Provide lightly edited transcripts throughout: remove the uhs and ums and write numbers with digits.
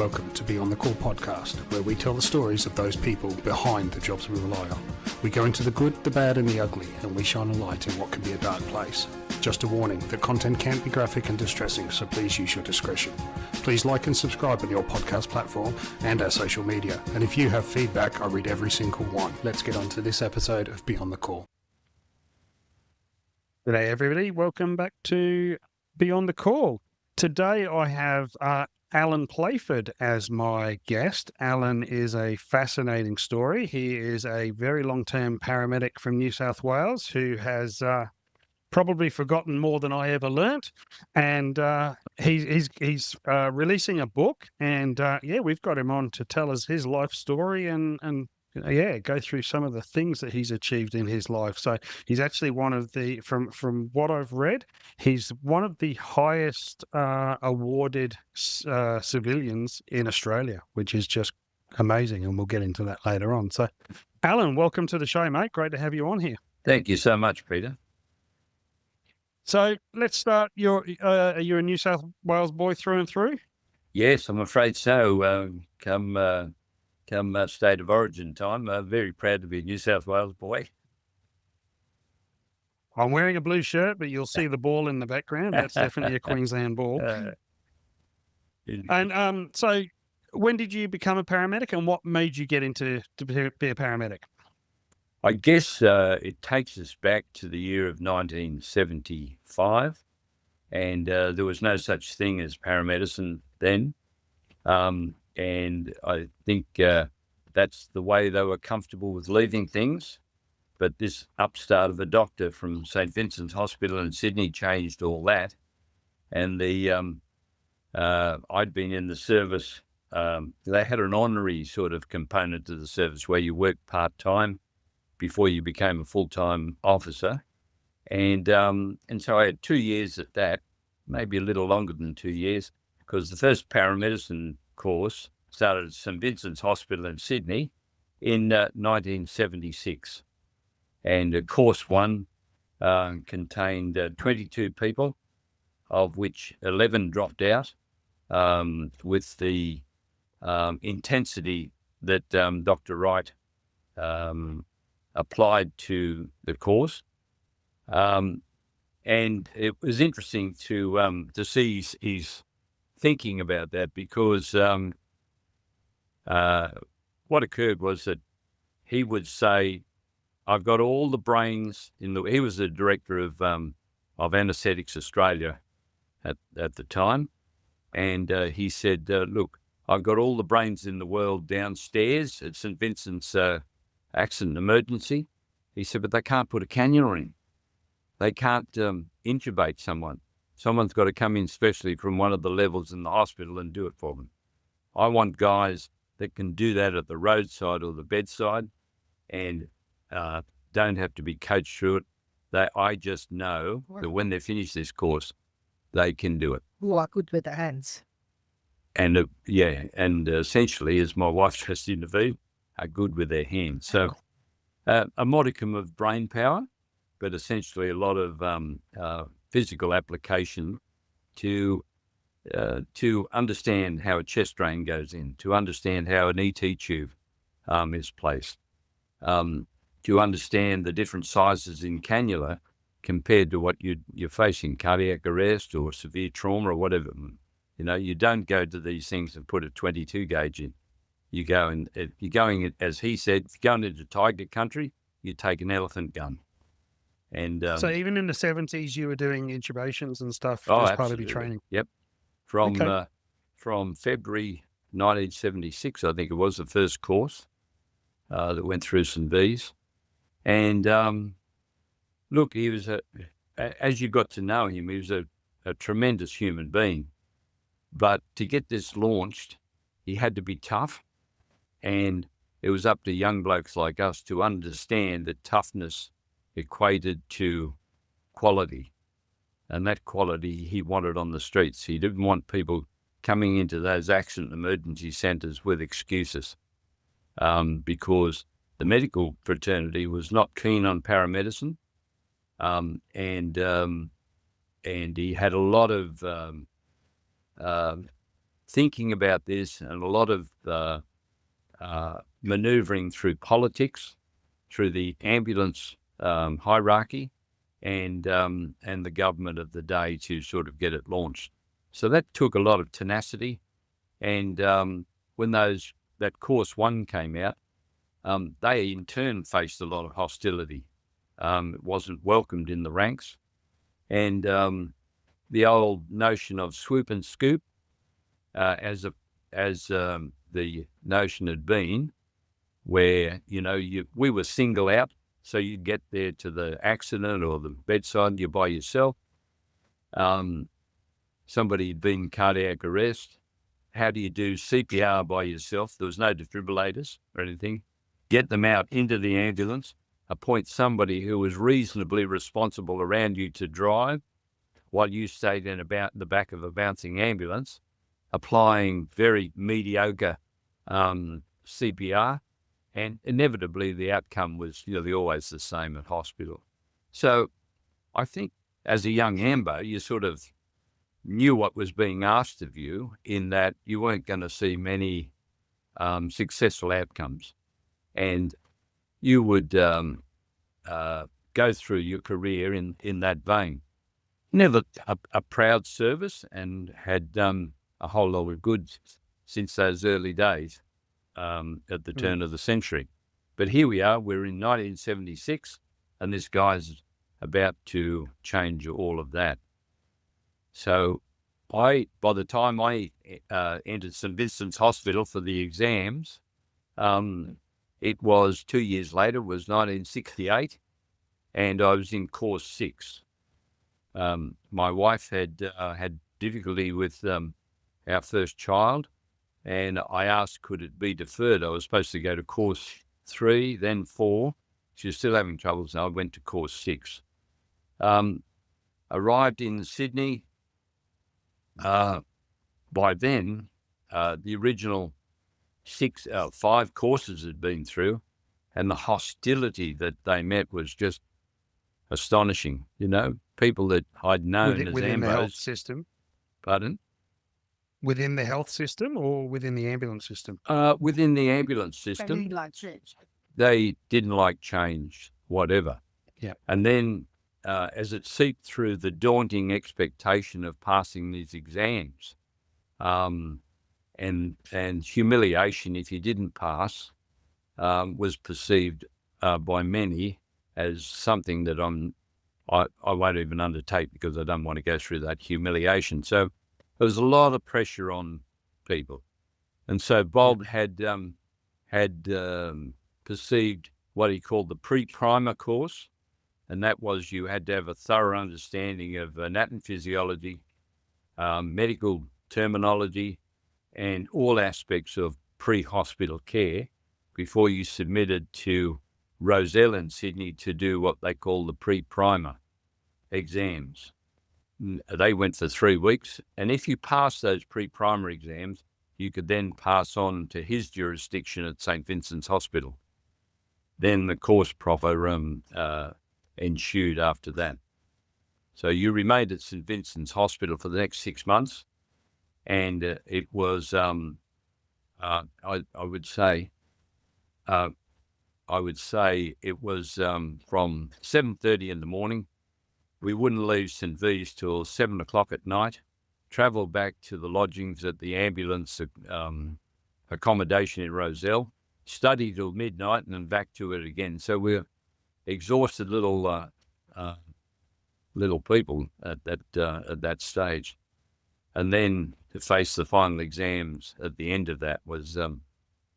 Welcome to Beyond the Call podcast, where we tell the stories of those people behind the jobs we rely on. We go into the good, the bad and the ugly, and we shine a light in what can be a dark place. Just a warning, the content can be graphic and distressing, so please use your discretion. Please like and subscribe on your podcast platform and our social media. And if you have feedback, I read every single one. Let's get on to this episode of Beyond the Call. G'day everybody, welcome back to Beyond the Call. Today I have Alan Playford as my guest. Alan is a fascinating story. He is a very long-term paramedic from New South Wales who has probably forgotten more than I ever learnt, and he's releasing a book, and we've got him on to tell us his life story and go through some of the things that he's achieved in his life. So he's actually one of the, from what I've read, he's one of the highest awarded civilians in Australia, which is just amazing, and we'll get into that later on. So Alan, welcome to the show, mate. Great to have you on here. Thank you so much, Peter. So let's start. Are you a New South Wales boy through and through? Yes, I'm afraid so. Come state of origin time, very proud to be a New South Wales boy. I'm wearing a blue shirt, but you'll see the ball in the background. That's definitely a Queensland ball. So when did you become a paramedic, and what made you get into to be a paramedic? I guess it takes us back to the year of 1975, and there was no such thing as paramedicine then. And I think that's the way they were comfortable with leaving things. But this upstart of a doctor from St. Vincent's Hospital in Sydney changed all that. And I'd been in the service. They had an honorary sort of component to the service where you worked part-time before you became a full-time officer. And so I had 2 years at that, maybe a little longer than 2 years, because the first paramedicine course started at St. Vincent's Hospital in Sydney in 1976. And course one contained 22 people, of which 11 dropped out with the intensity that Dr. Wright applied to the course. And it was interesting to see his thinking about that, because what occurred was that he would say, I've got all the brains he was the director of Anaesthetics Australia at the time. And he said, look, I've got all the brains in the world downstairs at St. Vincent's accident emergency. He said, but they can't put a cannula in. They can't intubate someone. Someone's got to come in specially from one of the levels in the hospital and do it for them. I want guys that can do that at the roadside or the bedside and don't have to be coached through it. I just know that when they finish this course, they can do it. Who are good with their hands. And essentially, as my wife just interviewed, are good with their hands. So a modicum of brain power, but essentially a lot of physical application to understand how a chest drain goes in, to understand how an ET tube is placed, to understand the different sizes in cannula compared to what you're facing, cardiac arrest or severe trauma or whatever. You know, you don't go to these things and put a 22 gauge in. You go and you're going, as he said, if you're going into tiger country, you take an elephant gun. And so even in the 70s, you were doing intubations and stuff as part of your training. Yep. From February 1976, I think it was the first course that went through St. V's. And look, he was as you got to know him, he was a tremendous human being. But to get this launched, he had to be tough, and it was up to young blokes like us to understand that toughness equated to quality, and that quality he wanted on the streets. He didn't want people coming into those accident emergency centres with excuses, because the medical fraternity was not keen on paramedicine, and he had a lot of thinking about this and a lot of manoeuvring through politics, through the ambulance hierarchy, and the government of the day to sort of get it launched. So that took a lot of tenacity. And when that course 1 came out, they in turn faced a lot of hostility. It wasn't welcomed in the ranks. And the old notion of swoop and scoop, as the notion had been, where, we were single out, so you'd get there to the accident or the bedside, you're by yourself. Somebody had been cardiac arrest. How do you do CPR by yourself? There was no defibrillators or anything. Get them out into the ambulance, appoint somebody who was reasonably responsible around you to drive while you stayed in the back of a bouncing ambulance, applying very mediocre CPR, and inevitably the outcome was, always the same at hospital. So I think as a young amber, you sort of knew what was being asked of you, in that you weren't going to see many successful outcomes, and you would go through your career in that vein. Never a proud service, and had done a whole lot of good since those early days at the turn of the century. But here we are, we're in 1976, and this guy's about to change all of that. So by the time I entered St. Vincent's Hospital for the exams, it was 2 years later, was 1968, and I was in course 6. My wife had difficulty with our first child, and I asked, could it be deferred? I was supposed to go to course 3, then 4. She was still having trouble, so I went to course 6. Arrived in Sydney. By then, the original 5 courses had been through, and the hostility that they met was just astonishing. People that I'd known as within ambos. the health system. Pardon? Within the health system or within the ambulance system? Within the ambulance system. They didn't like change, whatever. Yeah. And then as it seeped through, the daunting expectation of passing these exams, and humiliation if you didn't pass, was perceived by many as something that I won't even undertake, because I don't want to go through that humiliation. So there was a lot of pressure on people. And so Bob had perceived what he called the pre-primer course, and that was you had to have a thorough understanding of anatomy, physiology, medical terminology, and all aspects of pre-hospital care before you submitted to Rozelle in Sydney to do what they call the pre-primer exams. They went for 3 weeks, and if you passed those pre-primer exams, you could then pass on to his jurisdiction at St. Vincent's Hospital. Then the course proper ensued after that. So you remained at St. Vincent's Hospital for the next 6 months, and it was, I would say it was from 7:30 in the morning. We wouldn't leave St. V's till 7 o'clock at night, travel back to the lodgings at the ambulance accommodation in Rozelle, study till midnight, and then back to it again. So we're exhausted little people at that stage. And then to face the final exams at the end of that was a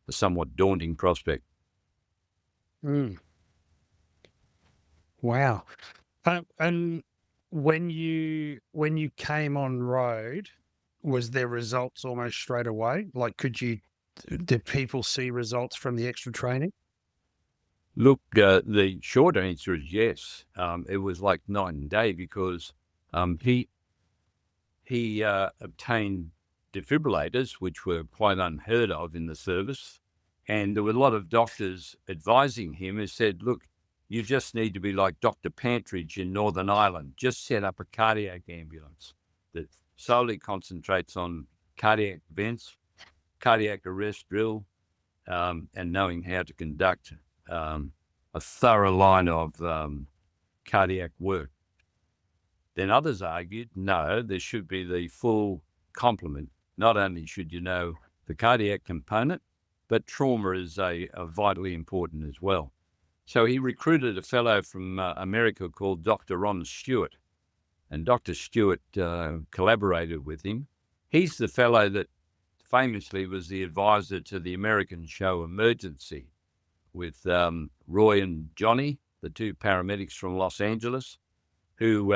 somewhat daunting prospect. Wow. And when you came on road, was there results almost straight away? Like, did people see results from the extra training? Look, the short answer is yes. It was like night and day, because he obtained defibrillators, which were quite unheard of in the service. And there were a lot of doctors advising him who said, look, you just need to be like Dr. Pantridge in Northern Ireland. Just set up a cardiac ambulance that solely concentrates on cardiac events, cardiac arrest drill, and knowing how to conduct a thorough line of cardiac work. Then others argued, no, there should be the full complement. Not only should you know the cardiac component, but trauma is a vitally important as well. So he recruited a fellow from America called Dr. Ron Stewart, and Dr. Stewart collaborated with him. He's the fellow that famously was the advisor to the American show Emergency with Roy and Johnny, the two paramedics from Los Angeles, who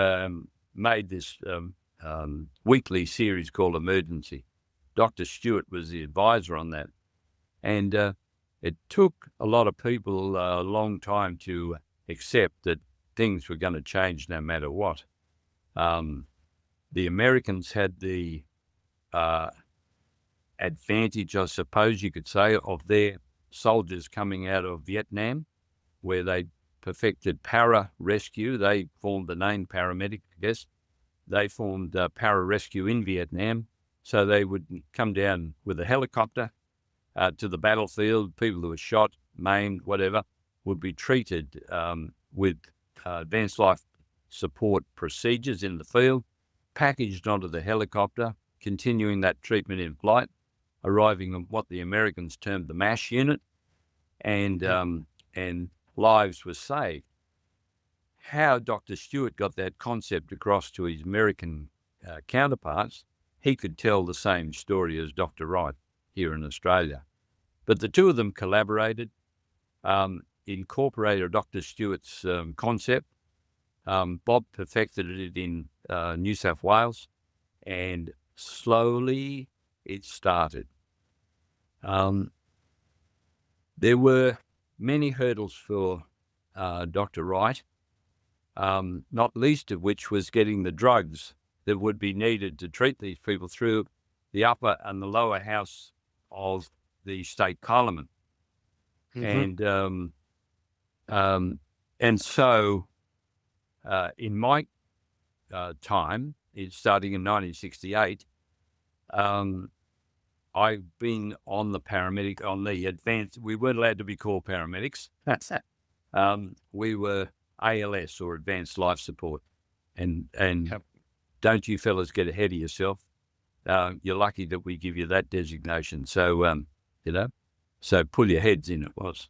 made this weekly series called Emergency. Dr. Stewart was the advisor on that. And it took a lot of people a long time to accept that things were going to change no matter what. The Americans had the advantage, I suppose you could say, of their soldiers coming out of Vietnam, where they perfected para-rescue. They formed the name paramedic, I guess. They formed para-rescue in Vietnam. So they would come down with a helicopter to the battlefield. People who were shot, maimed, whatever, would be treated with advanced life support procedures in the field, packaged onto the helicopter, continuing that treatment in flight, arriving at what the Americans termed the MASH unit, and lives were saved. How Dr. Stewart got that concept across to his American counterparts, he could tell the same story as Dr. Wright here in Australia. But the two of them collaborated, incorporated Dr. Stewart's concept. Bob perfected it in New South Wales, and slowly it started. There were many hurdles for Dr. Wright, not least of which was getting the drugs that would be needed to treat these people through the upper and the lower house of the state parliament. Mm-hmm. And so in my time, starting in 1968, I've been on the paramedic, on the advanced. We weren't allowed to be called paramedics. We were ALS, or advanced life support. And yep. Don't you fellas get ahead of yourself. You're lucky that we give you that designation. So, so pull your heads in, it was.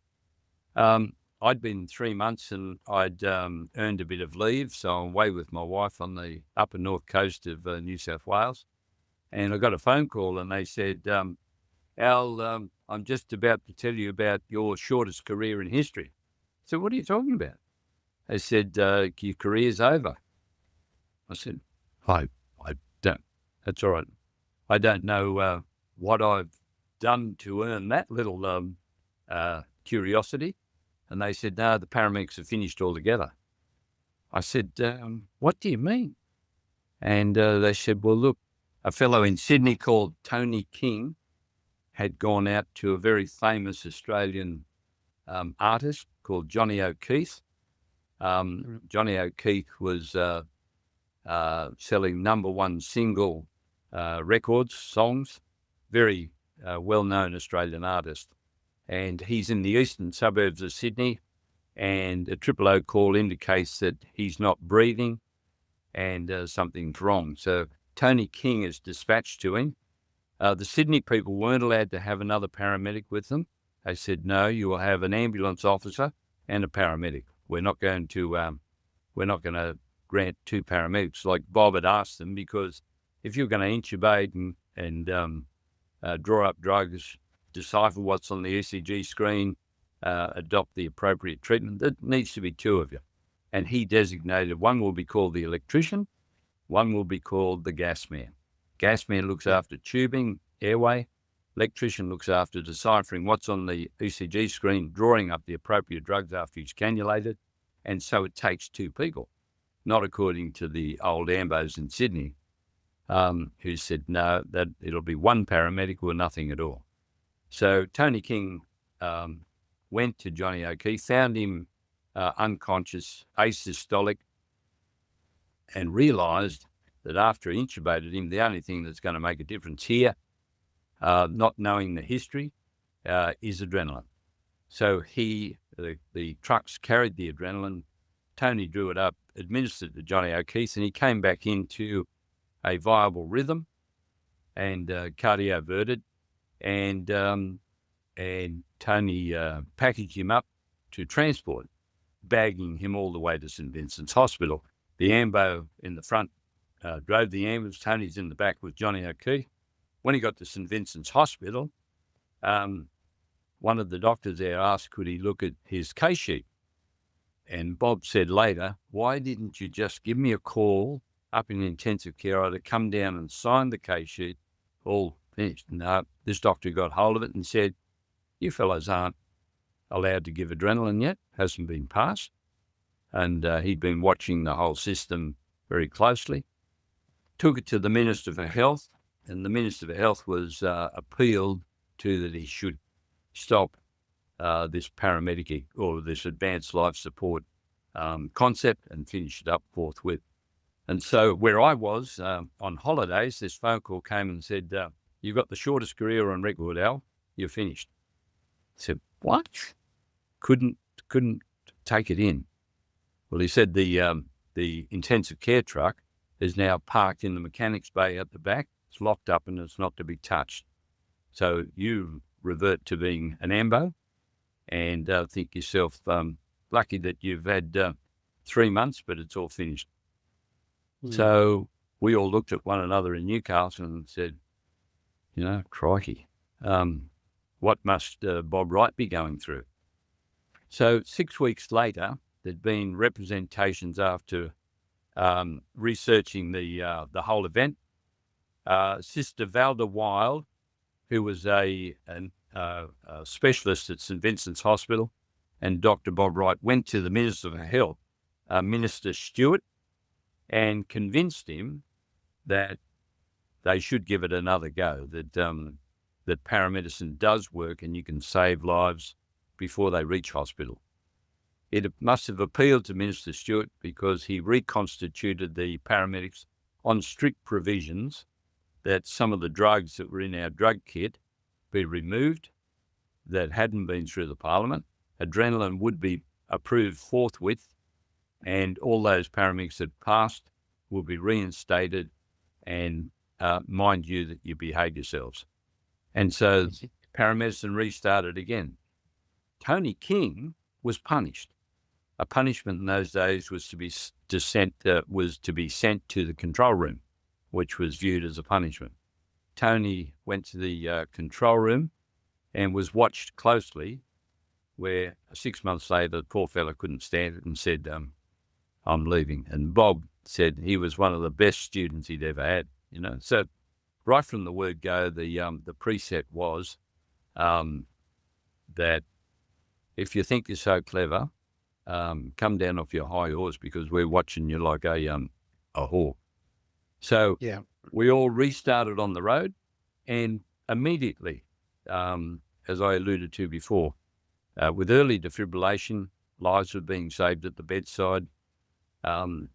I'd been 3 months and I'd earned a bit of leave, so I'm away with my wife on the upper north coast of New South Wales. And I got a phone call and they said, Al, I'm just about to tell you about your shortest career in history. So what are you talking about? They said, your career's over. I said, I don't. That's all right. I don't know what I've done to earn that little curiosity. And they said, no, the paramedics are finished altogether. I said, what do you mean? And they said, well, look, a fellow in Sydney called Tony King had gone out to a very famous Australian artist called Johnny O'Keefe. Johnny O'Keefe was selling #1 single records, songs, very well-known Australian artist. And he's in the eastern suburbs of Sydney, and a 000 call indicates that he's not breathing and something's wrong. So Tony King is dispatched to him. The Sydney people weren't allowed to have another paramedic with them. They said, no, you will have an ambulance officer and a paramedic. We're not going to grant 2 paramedics like Bob had asked them, because if you're going to intubate and draw up drugs, decipher what's on the ECG screen, adopt the appropriate treatment, there needs to be 2 of you. And he designated one will be called the electrician, one will be called the gas man. Gas man looks after tubing, airway. Electrician looks after deciphering what's on the ECG screen, drawing up the appropriate drugs after he's cannulated. And so it takes 2 people, not according to the old Ambos in Sydney, who said, no, that it'll be 1 paramedic or nothing at all. So Tony King went to Johnny O'Keefe, found him unconscious, asystolic, and realised that after he intubated him, the only thing that's going to make a difference here, not knowing the history, is adrenaline. So the trucks carried the adrenaline. Tony drew it up, administered to Johnny O'Keefe, and he came back into a viable rhythm and cardioverted. And Tony packaged him up to transport, bagging him all the way to St Vincent's Hospital. The ambo in the front drove the ambulance. Tony's in the back with Johnny O'Keefe. When he got to St Vincent's Hospital, one of the doctors there asked, could he look at his case sheet? And Bob said later, why didn't you just give me a call up in intensive care? I'd have come down and signed the case sheet, all finished. No, this doctor got hold of it and said, you fellows aren't allowed to give adrenaline yet, hasn't been passed. And he'd been watching the whole system very closely. Took it to the Minister for Health, and the Minister for Health was appealed to that he should stop this paramedic or this advanced life support concept and finish it up forthwith. And so where I was on holidays, this phone call came and said, you've got the shortest career on record, Al, you're finished. I said, what? Couldn't take it in. Well, he said the intensive care truck is now parked in the mechanics bay at the back. It's locked up and it's not to be touched. So you revert to being an ambo and think yourself lucky that you've had 3 months, but it's all finished. Mm. So we all looked at one another in Newcastle and said, crikey, what must Bob Wright be going through? So 6 weeks later, there'd been representations after researching the whole event. Sister Valda Wild, who was a specialist at St Vincent's Hospital, and Dr. Bob Wright went to the Minister for Health, Minister Stewart, and convinced him that they should give it another go, that paramedicine does work and you can save lives before they reach hospital. It must have appealed to Minister Stewart because he reconstituted the paramedics on strict provisions that some of the drugs that were in our drug kit be removed that hadn't been through the Parliament. Adrenaline would be approved forthwith, and all those paramedics that passed will be reinstated, and mind you that you behave yourselves. And so paramedicine restarted again. Tony King was punished. A punishment in those days was to be sent to the control room, which was viewed as a punishment. Tony went to the control room and was watched closely, where 6 months later, the poor fellow couldn't stand it and said, I'm leaving. And Bob said he was one of the best students he'd ever had, So right from the word go, the precept was that if you think you're so clever, come down off your high horse because we're watching you like a hawk. So we all restarted on the road, and immediately, as I alluded to before, with early defibrillation, lives were being saved at the bedside, arriving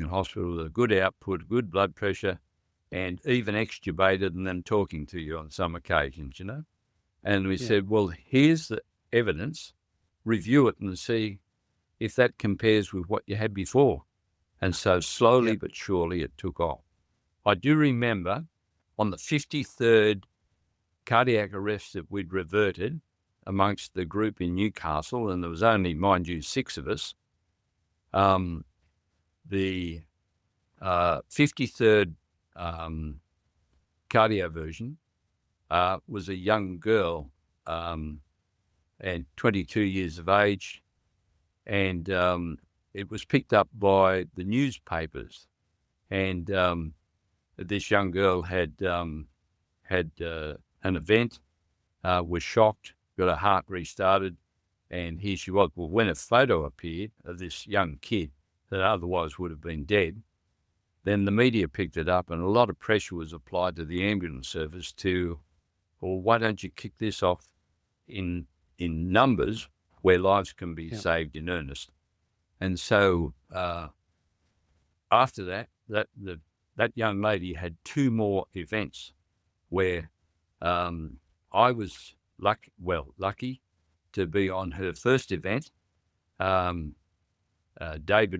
in hospital with a good output, good blood pressure, and even extubated and then talking to you on some occasions, And we said, well, here's the evidence, review it and see if that compares with what you had before. And so slowly but surely it took off. I do remember on the 53rd cardiac arrest that we'd reverted amongst the group in Newcastle, and there was only, mind you, 6 of us, the 53rd cardioversion was a young girl and 22 years of age, and it was picked up by the newspapers, and this young girl had an event, was shocked, got her heart restarted, and here she was. Well, when a photo appeared of this young kid that otherwise would have been dead, then the media picked it up, and a lot of pressure was applied to the ambulance service to, well, why don't you kick this off in numbers where lives can be saved in earnest? And so after that young lady had 2 more events where I was lucky to be on her first event. David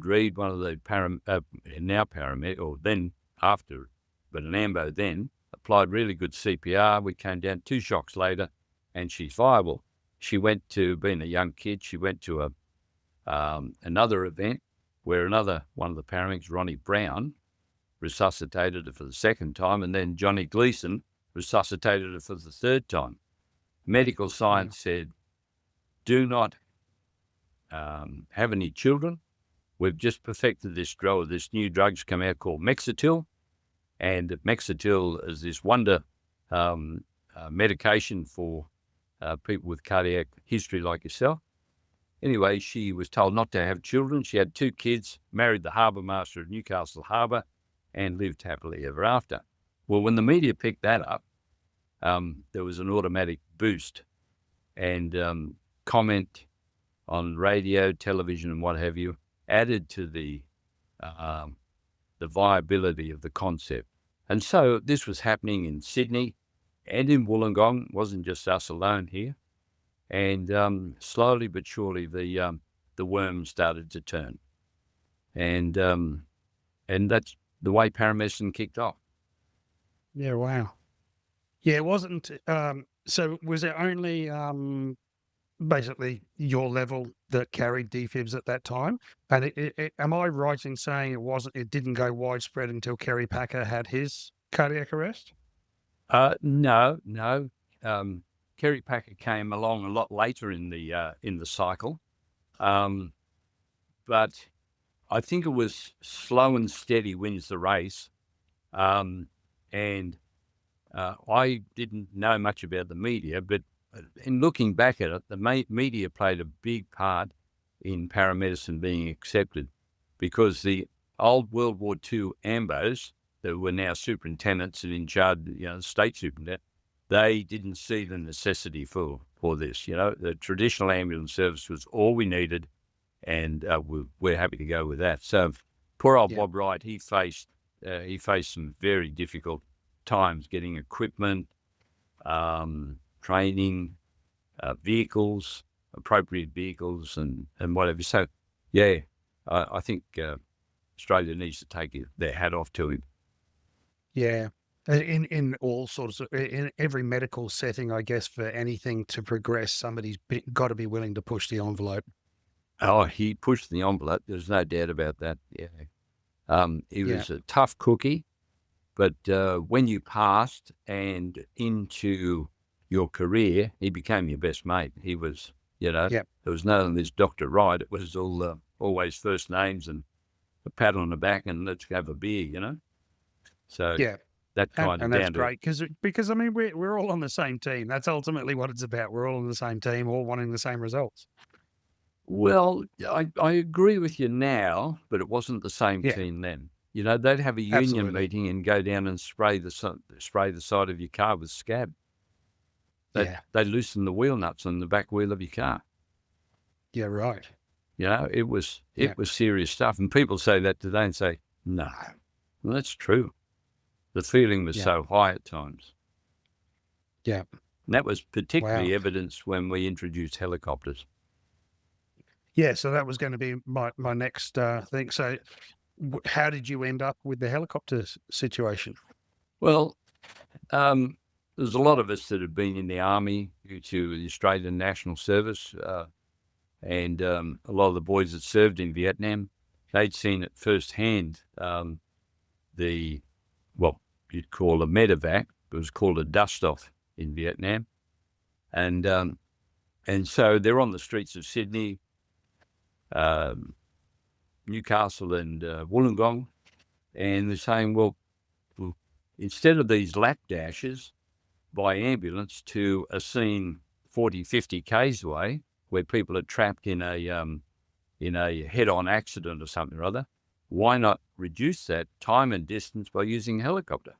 Reed, one of the now paramedic, or then after, but an AMBO then, applied really good CPR. We came down 2 shocks later, and she's viable. She went to, being a young kid, she went to another event where one of the paramedics, Ronnie Brown, resuscitated her for the second time, and then Johnny Gleason resuscitated her for the third time. Medical science said, do not have any children. We've just perfected this drug. This new drug's come out called Mexatil, and Mexatil is this wonder medication for people with cardiac history like yourself. Anyway, she was told not to have children. She had 2 kids, married the harbour master of Newcastle Harbour, and lived happily ever after. Well, when the media picked that up, there was an automatic boost, and comment on radio, television, and what have you, added to the viability of the concept. And so this was happening in Sydney and in Wollongong. It wasn't just us alone here. And slowly but surely, the worm started to turn, and that's the way paramedicine kicked off. Yeah, wow. Yeah, it wasn't. So was it only basically your level that carried defibs at that time? And am I right in saying it didn't go widespread until Kerry Packer had his cardiac arrest? No. Kerry Packer came along a lot later in the cycle, but I think it was slow and steady wins the race, and I didn't know much about the media, but in looking back at it, the media played a big part in paramedicine being accepted, because the old World War II AMBOs that were now superintendents and in charge, the state superintendent, they didn't see the necessity for this. The traditional ambulance service was all we needed, and we're happy to go with that. So poor old Bob Wright, he faced some very difficult times getting equipment, training, vehicles, appropriate vehicles, and whatever. So, I think Australia needs to take their hat off to him. Yeah. In all sorts of, in every medical setting, I guess, for anything to progress, somebody's got to be willing to push the envelope. Oh, he pushed the envelope. There's no doubt about that. Yeah. He was a tough cookie, but when you passed and into your career, he became your best mate. He was, there was none of this Dr. Wright. It was all always first names and a pat on the back and let's have a beer, So that kind of, and that's great because I mean we're all on the same team. That's ultimately what it's about. We're all on the same team, all wanting the same results. Well, I agree with you now, but it wasn't the same team then. They'd have a union meeting and go down and spray the side of your car with scab. They loosen the wheel nuts on the back wheel of your car. Yeah, right. It was serious stuff, and people say that today and say, no, well, that's true. The feeling was so high at times. Yeah. And that was particularly evidenced when we introduced helicopters. Yeah, so that was going to be my next thing. So how did you end up with the helicopter situation? Well, there's a lot of us that have been in the Army due to the Australian National Service, and a lot of the boys that served in Vietnam, they'd seen it firsthand, what you'd call a medevac. It was called a dust-off in Vietnam. And so they're on the streets of Sydney, Newcastle and Wollongong, and they're saying, well, instead of these lap dashes by ambulance to a scene 40, 50 k's away where people are trapped in a head-on accident or something or other, why not reduce that time and distance by using a helicopter?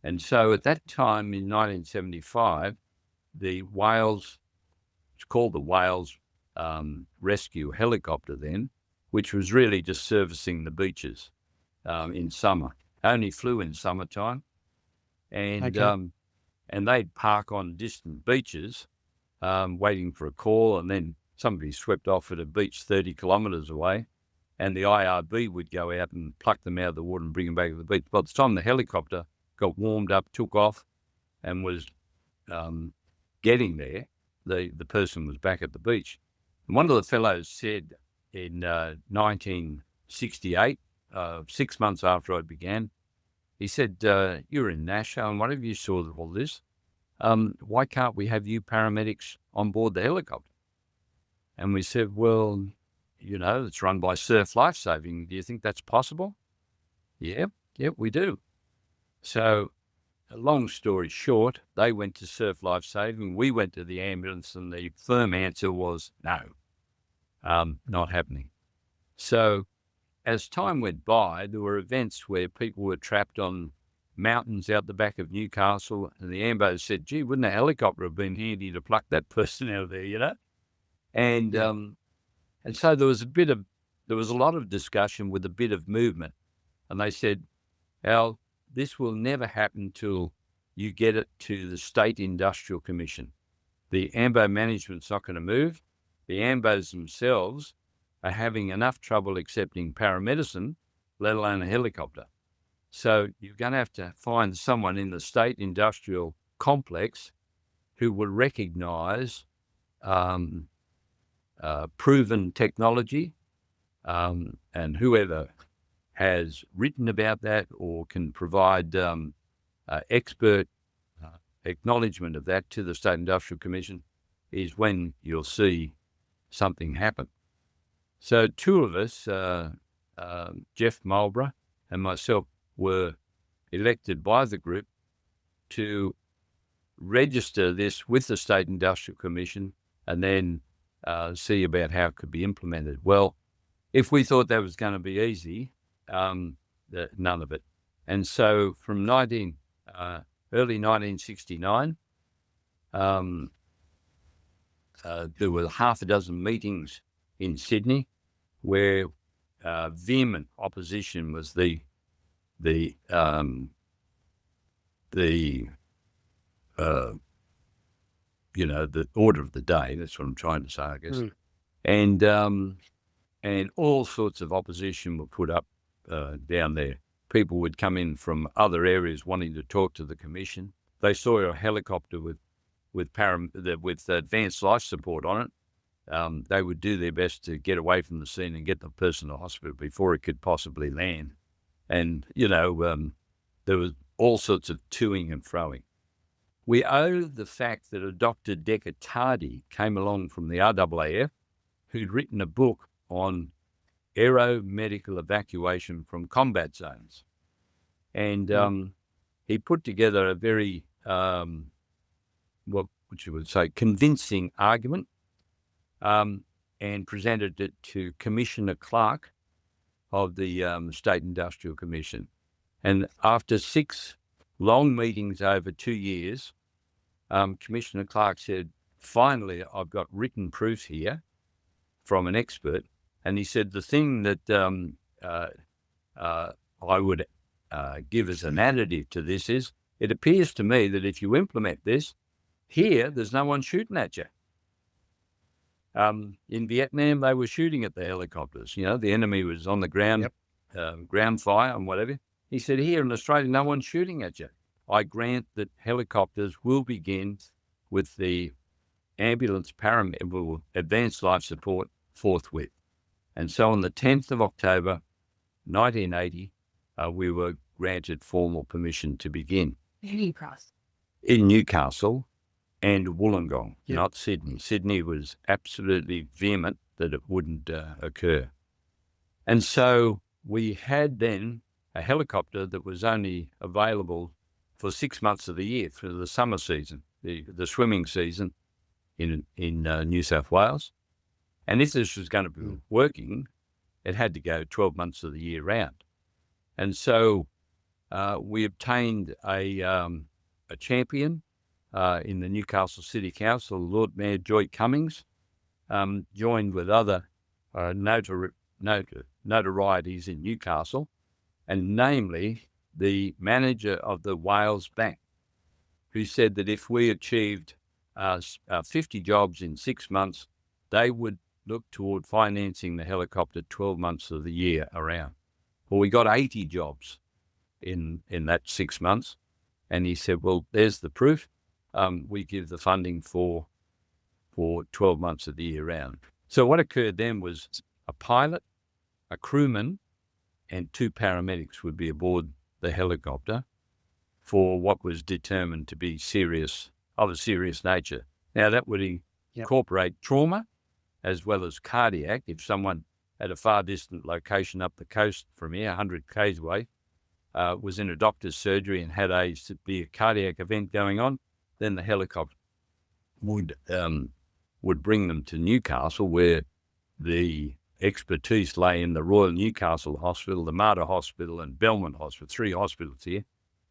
And so at that time in 1975, the Wales, it's called the Wales Rescue Helicopter then, which was really just servicing the beaches. in summer. Only flew in summertime, and Okay. and they'd park on distant beaches, waiting for a call, and then somebody swept off at a beach 30 kilometres away, and the IRB would go out and pluck them out of the water and bring them back to the beach. By the time the helicopter got warmed up, took off, and was getting there, the person was back at the beach. And one of the fellows said in 1968, 6 months after I began, he said, "You're in Nasha, and whatever you saw all this, why can't we have you paramedics on board the helicopter?" And we said, "Well, it's run by Surf Lifesaving. Do you think that's possible?" Yeah, we do. So, long story short, they went to Surf Lifesaving, we went to the ambulance, and the firm answer was no, not happening. So, as time went by, there were events where people were trapped on mountains out the back of Newcastle, and the ambos said, "Gee, wouldn't a helicopter have been handy to pluck that person out of there, And and so there was a lot of discussion with a bit of movement, and they said, "Al, this will never happen till you get it to the State Industrial Commission. The AMBO management's not going to move. The AMBOs themselves are having enough trouble accepting paramedicine, let alone a helicopter. So you're going to have to find someone in the State Industrial Complex who will recognise proven technology, and whoever has written about that or can provide expert acknowledgement of that to the State Industrial Commission is when you'll see something happen." So two of us, Jeff Marlborough and myself, were elected by the group to register this with the State Industrial Commission and then see about how it could be implemented. Well, if we thought that was going to be easy, none of it. And so from early 1969, there were half a dozen meetings in Sydney where vehement opposition was the order of the day. That's what I'm trying to say, I guess. And all sorts of opposition were put up down there. People would come in from other areas wanting to talk to the commission. They saw a helicopter with advanced life support on it. They would do their best to get away from the scene and get the person to hospital before it could possibly land. And, there was all sorts of toing and froing. We owe the fact that a Dr. Decker Tardy came along from the RAAF, who'd written a book on aeromedical evacuation from combat zones. And he put together a very, what you would say, convincing argument, and presented it to Commissioner Clark of the State Industrial Commission. And after 6 long meetings over 2 years, Commissioner Clark said, "Finally, I've got written proof here from an expert." And he said, "The thing that I would give as an additive to this is, it appears to me that if you implement this, here, there's no one shooting at you. In Vietnam, they were shooting at the helicopters. The enemy was on the ground, ground fire and whatever. He said, here in Australia, no one's shooting at you. I grant that helicopters will begin with the ambulance paramedic advanced life support forthwith." And so on the 10th of October, 1980, we were granted formal permission to begin. In Newcastle and Wollongong, not Sydney. Sydney was absolutely vehement that it wouldn't occur. And so we had then a helicopter that was only available for 6 months of the year through the summer season, the swimming season in New South Wales. And if this was going to be working, it had to go 12 months of the year round. And so we obtained a champion in the Newcastle City Council, Lord Mayor Joy Cummings, joined with other notorieties in Newcastle, and namely the manager of the Wales Bank, who said that if we achieved 50 jobs in 6 months, they would look toward financing the helicopter 12 months of the year around. Well, we got 80 jobs in that 6 months. And he said, well, there's the proof. We give the funding for 12 months of the year round. So what occurred then was a pilot, a crewman, and 2 paramedics would be aboard the helicopter for what was determined to be of a serious nature. Now, that would incorporate trauma as well as cardiac. If someone at a far distant location up the coast from here, 100 k's away, was in a doctor's surgery and had a severe cardiac event going on, then the helicopter would bring them to Newcastle, where the expertise lay in the Royal Newcastle Hospital, the Mater Hospital, and Belmont Hospital, 3 hospitals here.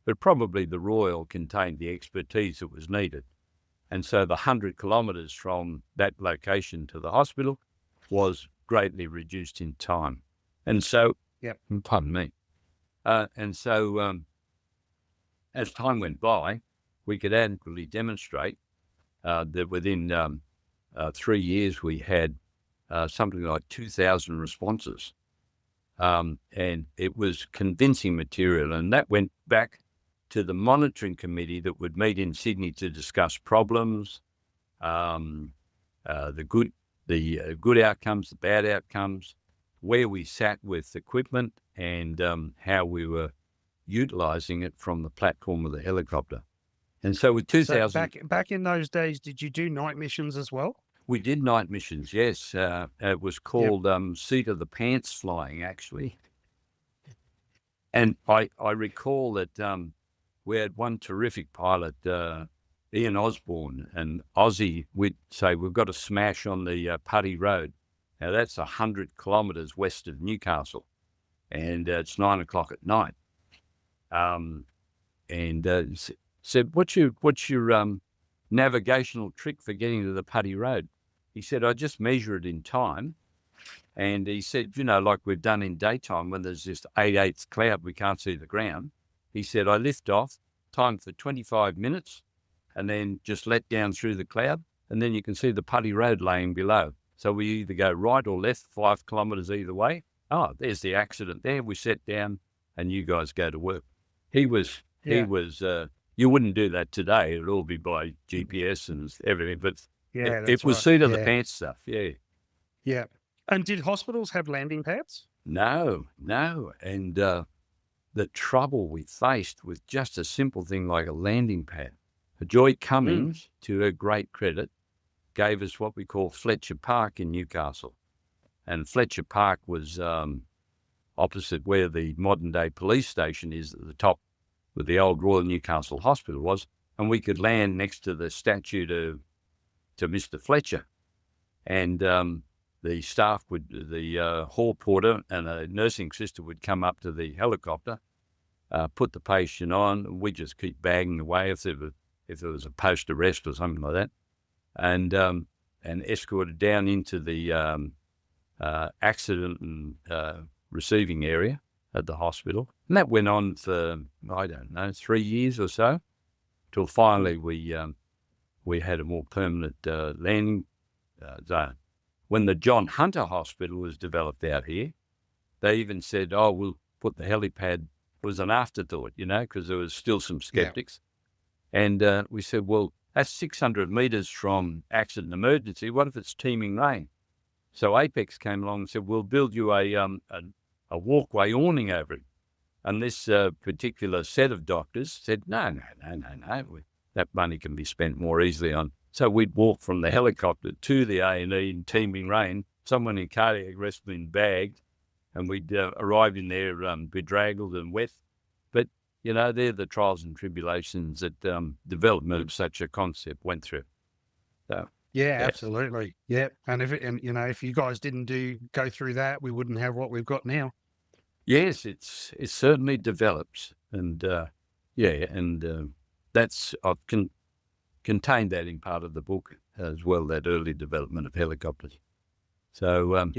But probably the Royal contained the expertise that was needed. And so the 100 kilometres from that location to the hospital was greatly reduced in time. And so, pardon me. And so as time went by, we could adequately demonstrate that within 3 years we had something like 2,000 responses. And it was convincing material. And that went back to the monitoring committee that would meet in Sydney to discuss problems, the good outcomes, the bad outcomes, where we sat with equipment, and how we were utilising it from the platform of the helicopter. And so with 2000... So back in those days, did you do night missions as well? We did night missions, yes. It was called seat of the pants flying, actually. And I recall that we had one terrific pilot, Ian Osborne, and Aussie would say, we've got to smash on the Putty Road. Now, that's 100 kilometres west of Newcastle, and it's 9 o'clock at night. Said, what's your navigational trick for getting to the Putty Road? He said, I just measure it in time. And he said, like we've done in daytime when there's just 8/8 cloud, we can't see the ground. He said, I lift off, time for 25 minutes, and then just let down through the cloud, and then you can see the Putty Road laying below. So we either go right or left, 5 kilometres either way. Oh, there's the accident there. We set down, and you guys go to work. He was, you wouldn't do that today. It'd all be by GPS and everything, but it was seat of the pants stuff, Yeah. And did hospitals have landing pads? No. And the trouble we faced with just a simple thing like a landing pad. Joy Cummings, to her great credit, gave us what we call Fletcher Park in Newcastle. And Fletcher Park was opposite where the modern-day police station is at the top, where the old Royal Newcastle Hospital was, and we could land next to the statue to Mr. Fletcher. And the staff the hall porter and a nursing sister would come up to the helicopter, put the patient on, and we'd just keep bagging away if there was a post-arrest or something like that, and escorted down into the accident and receiving area at the hospital. And that went on for, 3 years or so, till finally we had a more permanent landing zone. When the John Hunter Hospital was developed out here, they even said, we'll put the helipad. It was an afterthought, because there was still some skeptics. Yeah. And we said, well, that's 600 metres from accident emergency. What if it's teeming rain? So Apex came along and said, we'll build you a walkway awning over it. And this particular set of doctors said, no. That money can be spent more easily on. So we'd walk from the helicopter to the A&E in teeming rain, someone in cardiac arrest been bagged, and we'd arrive in there bedraggled and wet. But, they're the trials and tribulations that development of such a concept went through. So, yeah, absolutely. Yeah. And if you guys didn't go through that, we wouldn't have what we've got now. Yes, it certainly develops. And, that's, I've contained that in part of the book as well, that early development of helicopters. So,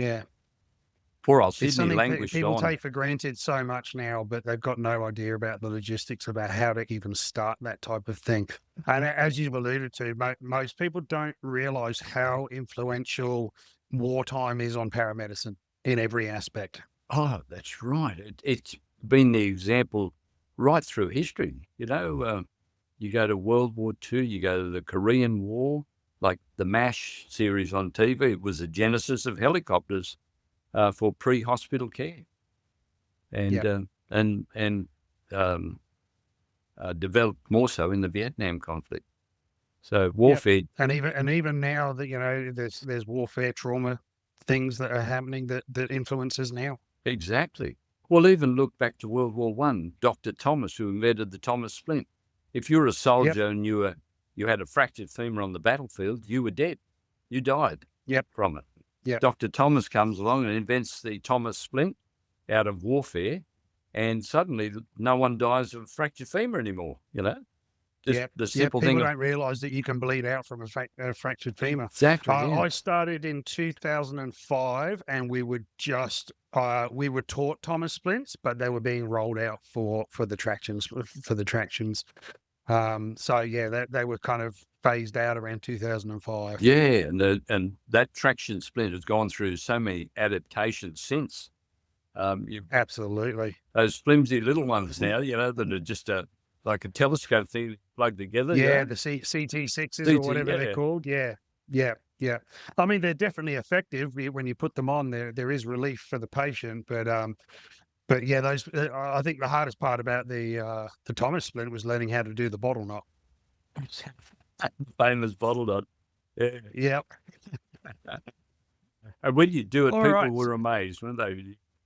Poor old It's Sydney something languished people on. take for granted so much now, but they've got no idea about the logistics about how to even start that type of thing. And as you've alluded to, most people don't realize how influential wartime is on paramedicine in every aspect. Oh, that's right. It's been the example right through history. You go to World War II, you go to the Korean War, like the MASH series on TV. It was the genesis of helicopters for pre-hospital care, and Yep. and developed more so in the Vietnam conflict. So Yep. warfare, And even now that there's warfare trauma things that are happening that influences now. exactly. Well, even look back to World War One. Dr. Thomas, who invented the Thomas splint. If you were a Yep. soldier and you had a fractured femur on the battlefield, you were dead. You died. Yep. From it. Yep. Dr. Thomas comes along and invents the Thomas splint out of warfare, and suddenly no one dies of fractured femur anymore. Just the simple People thing. don't realise that you can bleed out from a fractured femur. Exactly. I started in 2005, and we were taught Thomas splints, but they were being rolled out for the tractions. They were kind of phased out around 2005. Yeah, and that traction splint has gone through so many adaptations since. Absolutely. Those flimsy little ones now, that are just like a telescope thing plugged together. Yeah, the CT6s or whatever they're called. Yeah. I mean, they're definitely effective when you put them on. There is relief for the patient, but yeah, those. I think the hardest part about the Thomas splint was learning how to do the bottle knot. Famous bottle knot. Yeah. Yep. And when you do it, All people right. were amazed when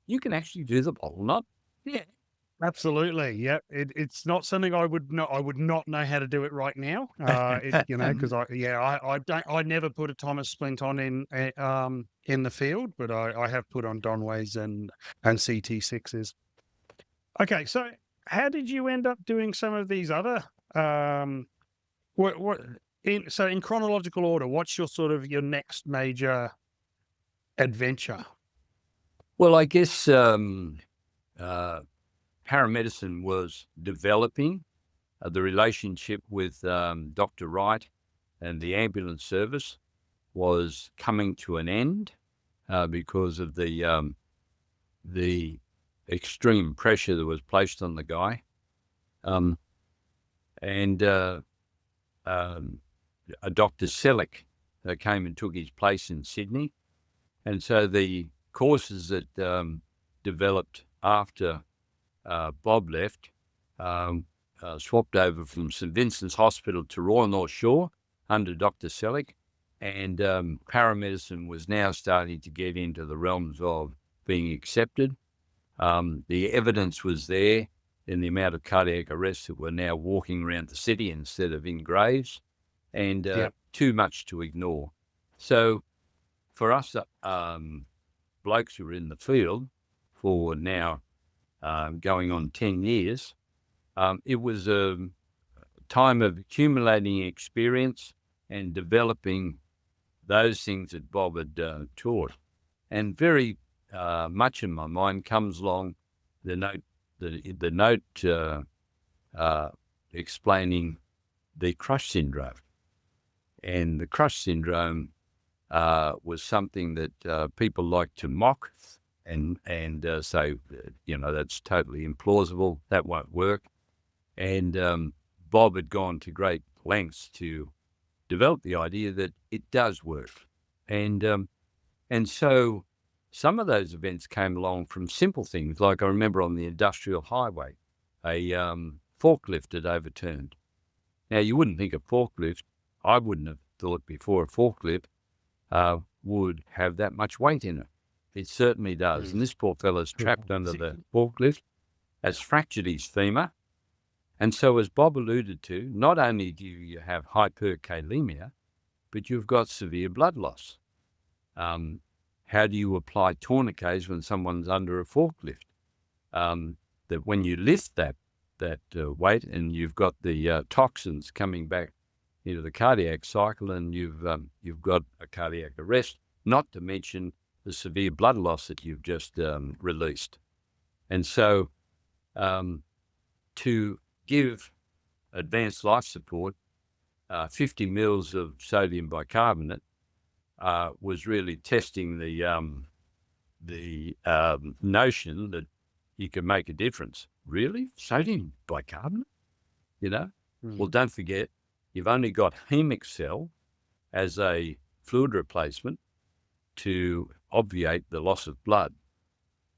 you can actually do the bottle knot. Yeah. Absolutely. Yeah. It's not something I would not know how to do it right now. Because I never put a Thomas splint on in the field, but I have put on Donways and CT6s. Okay. So how did you end up doing some of these other, in chronological order, what's your next major adventure? Well, I guess, paramedicine was developing. The relationship with Dr. Wright and the ambulance service was coming to an end because of the extreme pressure that was placed on the guy. And a Dr. Selleck came and took his place in Sydney. And so the courses that developed after Bob left, swapped over from St Vincent's Hospital to Royal North Shore under Dr. Selleck, and paramedicine was now starting to get into the realms of being accepted. The evidence was there in the amount of cardiac arrests that were now walking around the city instead of in graves, and too much to ignore. So for us blokes who were in the field for now going on 10 years, it was a time of accumulating experience and developing those things that Bob had taught. And very much in my mind comes along the note explaining the crush syndrome. And the crush syndrome was something that people like to mock and say, that's totally implausible, that won't work. And Bob had gone to great lengths to develop the idea that it does work. And so some of those events came along from simple things, like I remember on the industrial highway, a forklift had overturned. Now, you wouldn't think a forklift, I wouldn't have thought before a forklift would have that much weight in it. It certainly does. And this poor fellow's trapped under the forklift, has fractured his femur. And so, as Bob alluded to, not only do you have hyperkalemia, but you've got severe blood loss. How do you apply tourniquets when someone's under a forklift? That when you lift that weight and you've got the toxins coming back into the cardiac cycle and you've got a cardiac arrest, not to mention the severe blood loss that you've just released. And so to give advanced life support, 50 mils of sodium bicarbonate was really testing the notion that you can make a difference. Really? Sodium bicarbonate? Well, don't forget, you've only got Hemixel as a fluid replacement to obviate the loss of blood.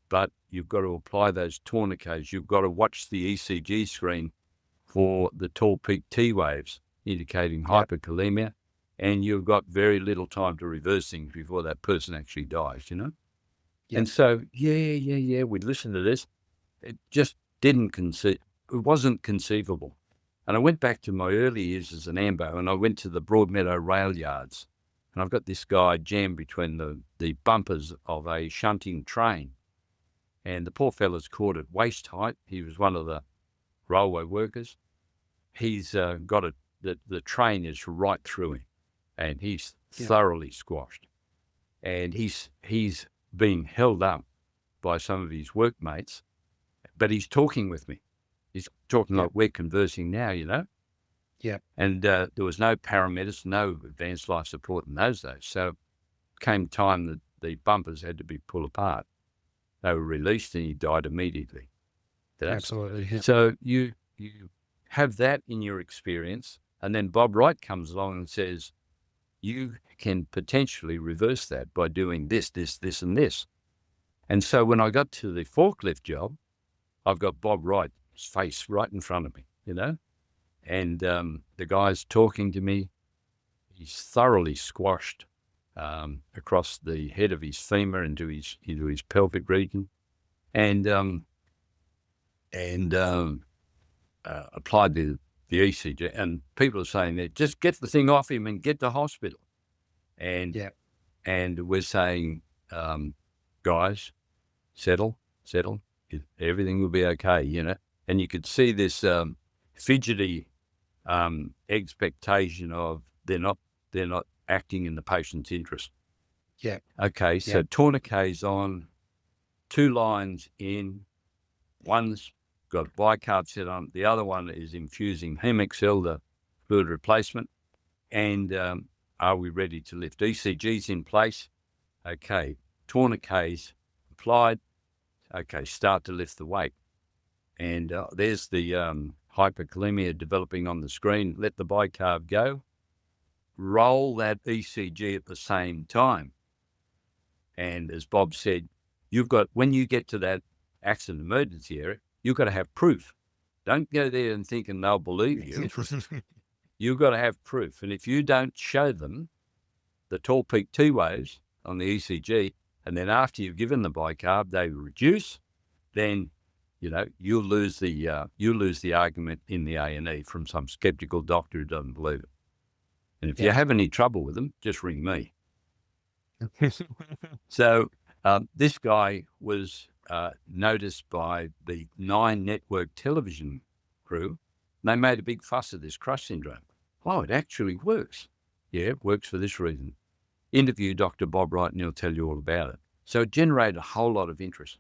But you've got to apply those tourniquets. You've got to watch the ECG screen for the tall peak T waves indicating hyperkalemia, and you've got very little time to reverse things before that person actually dies, Yep. And so, we'd listen to this. It just it wasn't conceivable. And I went back to my early years as an AMBO, and I went to the Broadmeadow rail yards, and I've got this guy jammed between the bumpers of a shunting train. And the poor fella's caught at waist height. He was one of the railway workers. He's got the train is right through him, and he's thoroughly squashed. And he's being held up by some of his workmates, but he's talking with me. He's talking like we're conversing now, Yeah. And there was no paramedics, no advanced life support in those days. So it came time that the bumpers had to be pulled apart. They were released, and he died immediately. Absolutely. Yeah. So you have that in your experience, and then Bob Wright comes along and says, you can potentially reverse that by doing this, this, and this. And so when I got to the forklift job, I've got Bob Wright's face right in front of me, and the guy's talking to me. He's thoroughly squashed across the head of his femur into his pelvic region, and applied the ECG. And people are saying that just get the thing off him and get to hospital. And we're saying, guys, settle, everything will be okay, And you could see this fidgety expectation of they're not acting in the patient's interest. Yeah. Okay, so tourniquets on, 2 lines in, one's got bicarb set on, the other one is infusing Hemixel, the fluid replacement, and are we ready to lift? ECG's in place. Okay, tourniquets applied. Okay, start to lift the weight. And there's the hyperkalemia developing on the screen. Let the bicarb go. Roll that ECG at the same time. And as Bob said, when you get to that accident emergency area, you've got to have proof. Don't go there and thinking they'll believe you. You've got to have proof. And if you don't show them the tall peak T waves on the ECG, and then after you've given the bicarb, they reduce, then you'll lose the argument in the A&E from some skeptical doctor who doesn't believe it. And if you have any trouble with them, just ring me. So this guy was noticed by the 9 network television crew. They made a big fuss of this crush syndrome. Oh, it actually works. Yeah, it works for this reason. Interview Dr. Bob Wright and he'll tell you all about it. So it generated a whole lot of interest.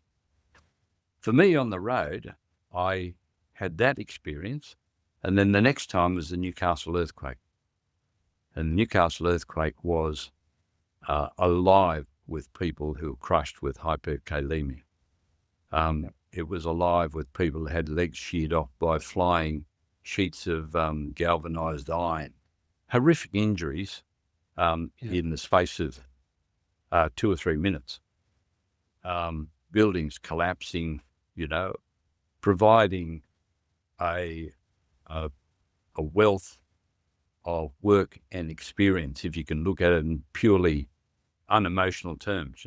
For me on the road, I had that experience. And then the next time was the Newcastle earthquake. And the Newcastle earthquake was alive with people who were crushed with hyperkalemia. It was alive with people who had legs sheared off by flying sheets of galvanized iron. Horrific injuries in the space of 2 or 3 minutes. Buildings collapsing, providing a wealth of work and experience, if you can look at it in purely unemotional terms,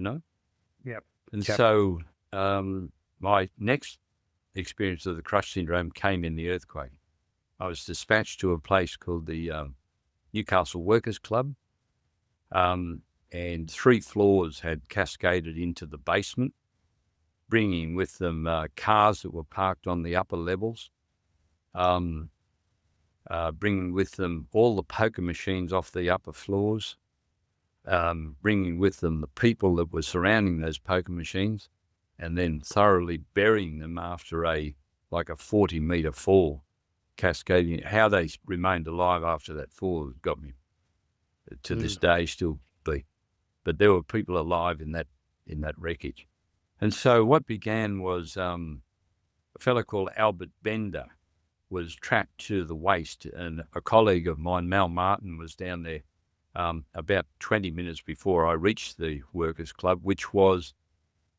Yep. And so my next experience of the crush syndrome came in the earthquake. I was dispatched to a place called the Newcastle Workers Club, and 3 floors had cascaded into the basement, bringing with them cars that were parked on the upper levels, bringing with them all the poker machines off the upper floors, bringing with them the people that were surrounding those poker machines, and then thoroughly burying them after a 40-metre fall, cascading. How they remained alive after that fall has got me to this day still be. But there were people alive in that wreckage. And so what began was a fellow called Albert Bender was trapped to the waist, and a colleague of mine, Mal Martin, was down there about 20 minutes before I reached the Workers' Club, which was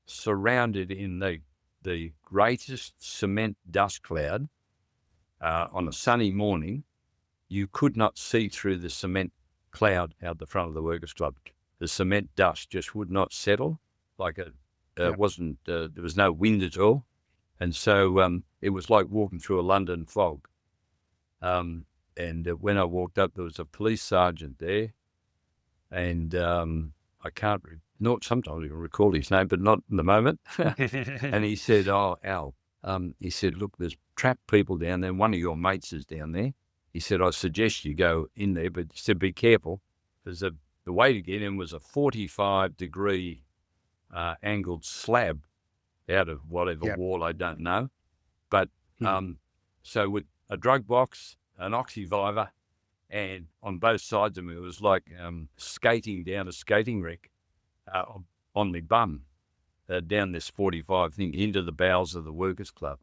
surrounded in the greatest cement dust cloud. On a sunny morning, you could not see through the cement cloud out the front of the Workers' Club. The cement dust just would not settle. There was no wind at all. And so it was like walking through a London fog. And when I walked up, there was a police sergeant there. And I can't, sometimes I can recall his name, but not in the moment. And he said, "Oh, Al," he said, "look, there's trapped people down there. One of your mates is down there." He said, "I suggest you go in there, but he said, be careful, because the way to get in was a 45-degree angled slab out of whatever wall, I don't know. But so with a drug box, an oxyviver, and on both sides of me, it was like skating down a skating rink on my bum, down this 45 thing into the bowels of the Workers' Club.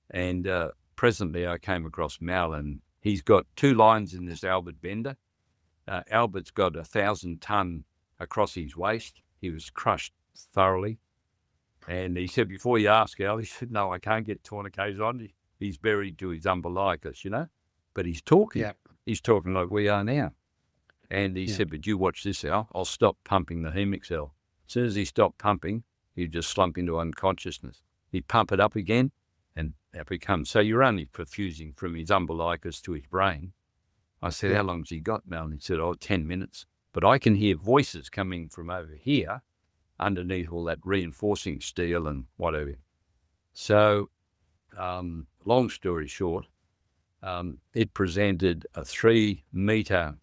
And presently I came across Mal, and he's got 2 lines in this Albert Bender. Albert's got 1,000 ton across his waist. He was crushed thoroughly. And he said, before you ask, Al, he said, "No, I can't get tourniquets on. He's buried to his umbilicus, But he's talking. Yeah. He's talking like we are now." And he said, "But you watch this, Al. I'll stop pumping the Hemix, Al." As soon as he stopped pumping, he'd just slump into unconsciousness. He'd pump it up again, and up he comes. So you're only perfusing from his umbilicus to his brain. I said, "How long's he got, Mal?" And he said, 10 minutes. But I can hear voices coming from over here underneath all that reinforcing steel and whatever. So, long story short, it presented a 3-metre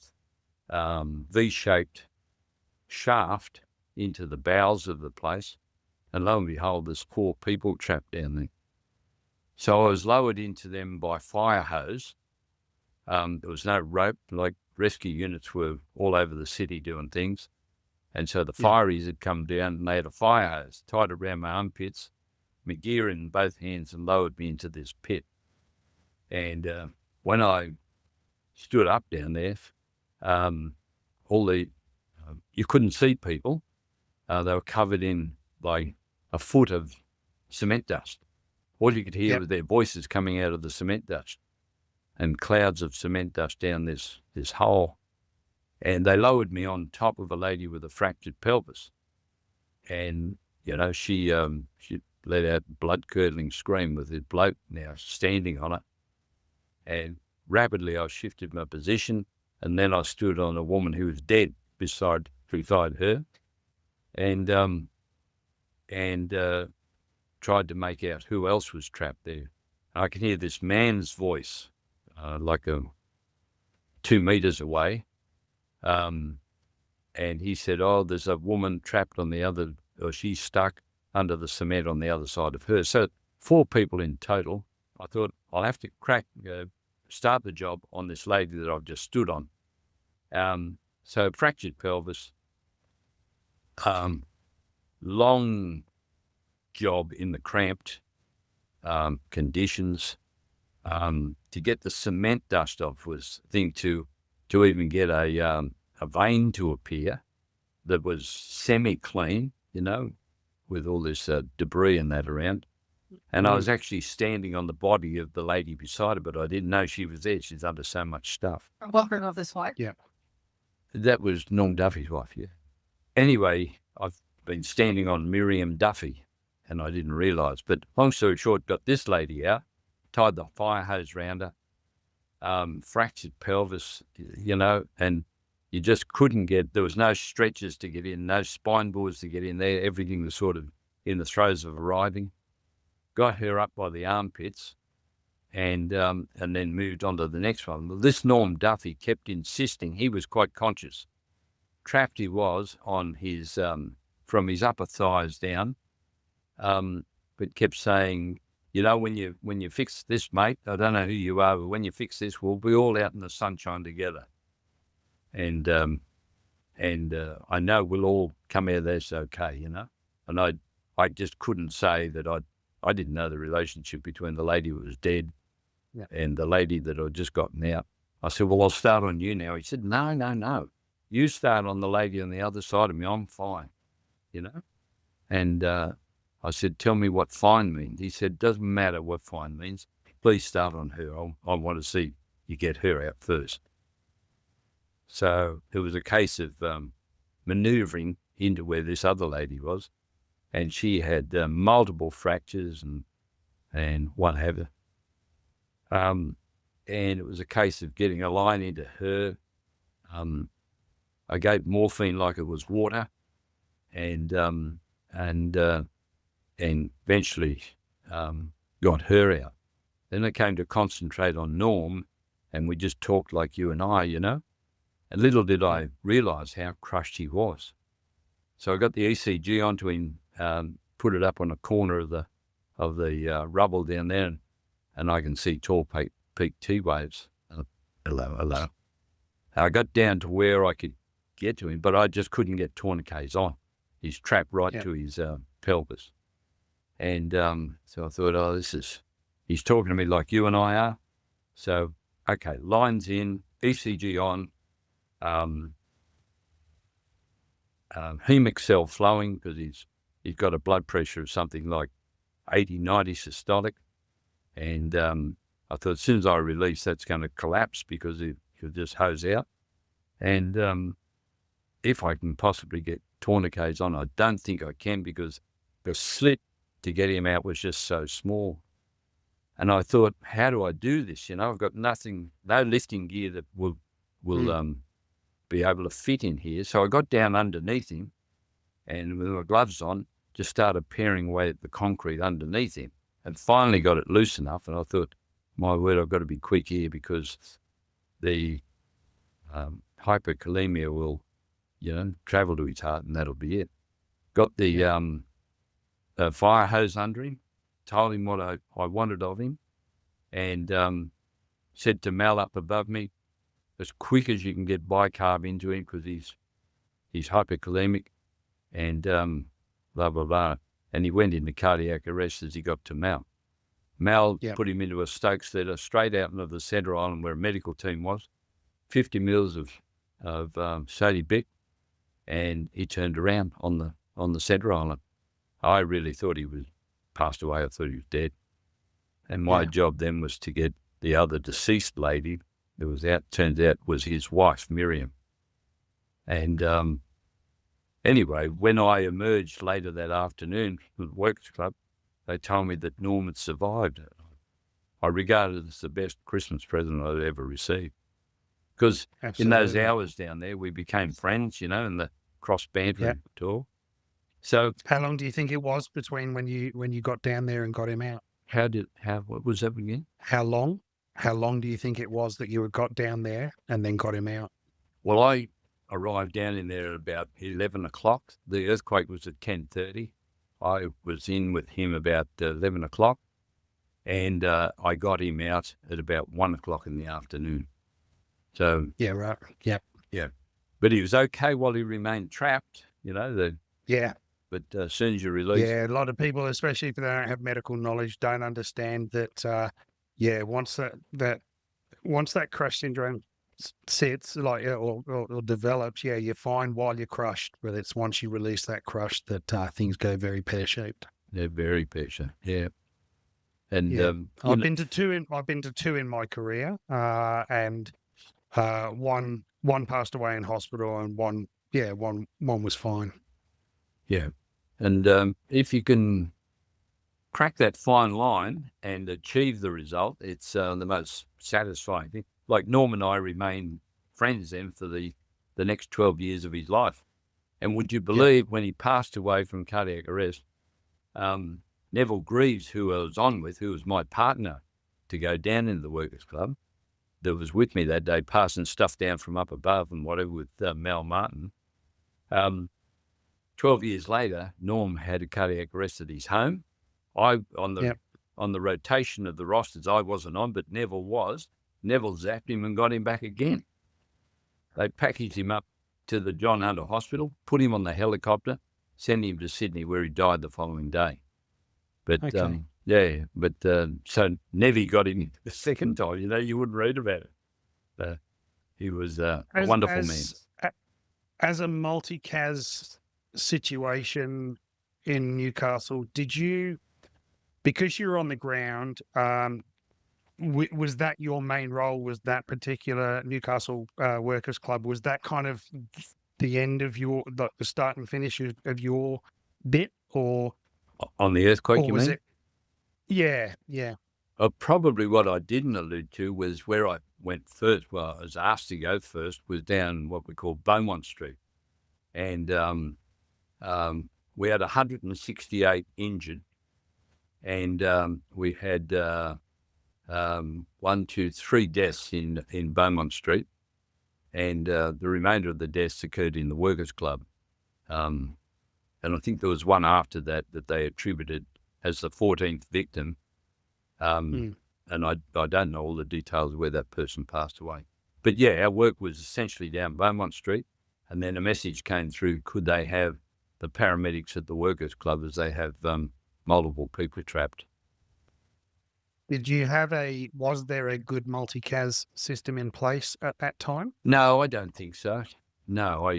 V-shaped shaft into the bowels of the place, and lo and behold, there's 4 people trapped down there. So I was lowered into them by fire hose. There was no rope, like rescue units were all over the city doing things. And so the fireys had come down, and they had a fire hose tied around my armpits, my gear in both hands, and lowered me into this pit. And when I stood up down there, you couldn't see people. They were covered in like a foot of cement dust. All you could hear was their voices coming out of the cement dust, and clouds of cement dust down this hole. And they lowered me on top of a lady with a fractured pelvis. And, she let out a blood-curdling scream with this bloke now standing on it. And rapidly I shifted my position, and then I stood on a woman who was dead beside her, and tried to make out who else was trapped there. And I could hear this man's voice, 2 meters away. And he said, "Oh, there's a woman trapped on the other, or she's stuck under the cement on the other side of her." So 4 people in total. I thought, I'll have to start the job on this lady that I've just stood on. So fractured pelvis, long job in the cramped conditions. To get the cement dust off was the thing, to even get a vein to appear that was semi-clean, with all this debris and that around. And I was actually standing on the body of the lady beside her, but I didn't know she was there. She's under so much stuff. Welcome of this wife? Yeah. That was Norm Duffy's wife, yeah. Anyway, I've been standing on Miriam Duffy, and I didn't realise. But long story short, got this lady out, tied the fire hose round her, fractured pelvis, and you just couldn't there was no stretchers to get in, no spine boards to get in there. Everything was sort of in the throes of arriving. Got her up by the armpits, and then moved on to the next one. Well, this Norm Duffy kept insisting, he was quite conscious, trapped he was on his from his upper thighs down, but kept saying, when you fix this, mate, I don't know who you are, but when you fix this, we'll be all out in the sunshine together. And I know we'll all come out of this okay, And I just couldn't say that I didn't know the relationship between the lady who was dead and the lady that had just gotten out. I said, well, I'll start on you now. He said, no. You start on the lady on the other side of me. I'm fine, And I said, tell me what fine means. He said, doesn't matter what fine means. Please start on her. I want to see you get her out first. So it was a case of manoeuvring into where this other lady was, and she had multiple fractures and what have you. And it was a case of getting a line into her. I gave morphine like it was water, and eventually got her out. Then I came to concentrate on Norm, and we just talked like you and I, And little did I realise how crushed he was. So I got the ECG onto him, put it up on a corner of the rubble down there, and I can see tall peak T waves. Hello. I got down to where I could get to him, but I just couldn't get tourniquets on. He's trapped right to his pelvis. And so I thought, he's talking to me like you and I are. So, okay, lines in, ECG on, hemic cell flowing because he's got a blood pressure of something like 80, 90 systolic. And I thought as soon as I release, that's going to collapse because he'll just hose out. And if I can possibly get tourniquets on, I don't think I can because the slit to get him out was just so small. And I thought, how do I do this? I've got no lifting gear that will be able to fit in here. So I got down underneath him and with my gloves on, just started paring away at the concrete underneath him and finally got it loose enough. And I thought, my word, I've got to be quick here because the hyperkalemia will, travel to his heart and that'll be it. Got the fire hose under him, told him what I wanted of him, and said to Mal up above me, as quick as you can get bicarb into him because he's hyperkalemic and blah, blah, blah. And he went into cardiac arrest as he got to Mal. Mal put him into a Stokes setter straight out into the centre island where a medical team was, 50 mils of Sodibic, and he turned around on the centre island. I really thought he was passed away. I thought he was dead. And my job then was to get the other deceased lady that was out, turns out was his wife, Miriam. And anyway, when I emerged later that afternoon from the Workers Club, they told me that Norm had survived. I regard it as the best Christmas present I'd ever received. Because in those hours down there, we became friends, and the cross-bantering talk. So how long do you think it was between when you got down there and got him out? What was that again? How long do you think it was that you had got down there and then got him out? Well, I arrived down in there at about 11 o'clock. The earthquake was at 10:30. I was in with him about 11 o'clock, and I got him out at about 1 o'clock in the afternoon. So yeah, right. Yep. Yeah. But he was okay while he remained trapped, But as soon as you release... Yeah, a lot of people, especially if they don't have medical knowledge, don't understand that, once that crush syndrome sits, or develops, you're fine while you're crushed. But it's once you release that crush that things go very pear-shaped. They're very pear-shaped, yeah. And I've been to two in my career, and one passed away in hospital, and one was fine. Yeah. And if you can crack that fine line and achieve the result, it's the most satisfying thing. Like Norm and I remained friends then for the next 12 years of his life. And would you believe when he passed away from cardiac arrest, Neville Greaves, who I was on with, who was my partner to go down into the Workers Club, that was with me that day, passing stuff down from up above and whatever with Mal Martin, Um, 12 years later, Norm had a cardiac arrest at his home. On the rotation of the rosters, I wasn't on, but Neville was. Neville zapped him and got him back again. They packaged him up to the John Hunter Hospital, put him on the helicopter, sent him to Sydney, where he died the following day. But so Nevy got him the second time. You wouldn't read about it. He was a wonderful man. As a multi-CAS situation in Newcastle, did you, because you're on the ground, was that your main role? Was that particular Newcastle Workers Club, was that kind of the end of the start and finish of your bit, or on the earthquake, you mean? Yeah. Probably what I didn't allude to was where I went first. Well, I was asked to go first, was down what we call Beaumont Street. And we had 168 injured. And we had 3 deaths in Beaumont Street. And the remainder of the deaths occurred in the Workers Club. And I think there was one after that they attributed as the 14th victim. And I don't know all the details of where that person passed away. But yeah, our work was essentially down Beaumont Street, and then a message came through, could they have the paramedics at the Workers Club, as they have multiple people trapped. Was there a good multi-CAS system in place at that time? No, I don't think so. No,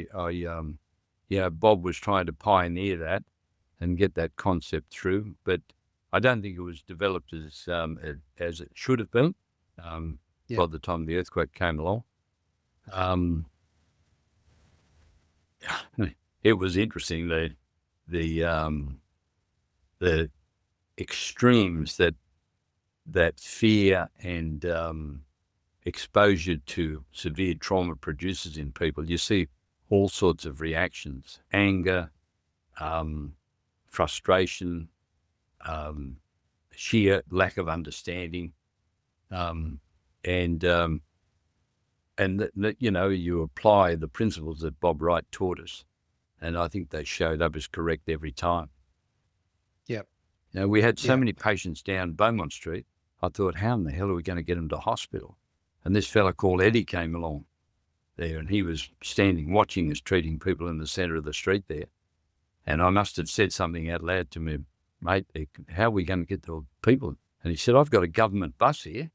Bob was trying to pioneer that and get that concept through, but I don't think it was developed as it should have been by the time the earthquake came along. It was interesting, the extremes that fear and exposure to severe trauma produces in people. You see all sorts of reactions: anger, frustration, sheer lack of understanding, you apply the principles that Bob Wright taught us, and I think they showed up as correct every time. Yep. We had so many patients down Beaumont Street. I thought, how in the hell are we going to get them to hospital? And this fella called Eddie came along there, and he was standing watching us treating people in the centre of the street there. And I must have said something out loud to him, mate, how are we going to get the people? And he said, I've got a government bus here.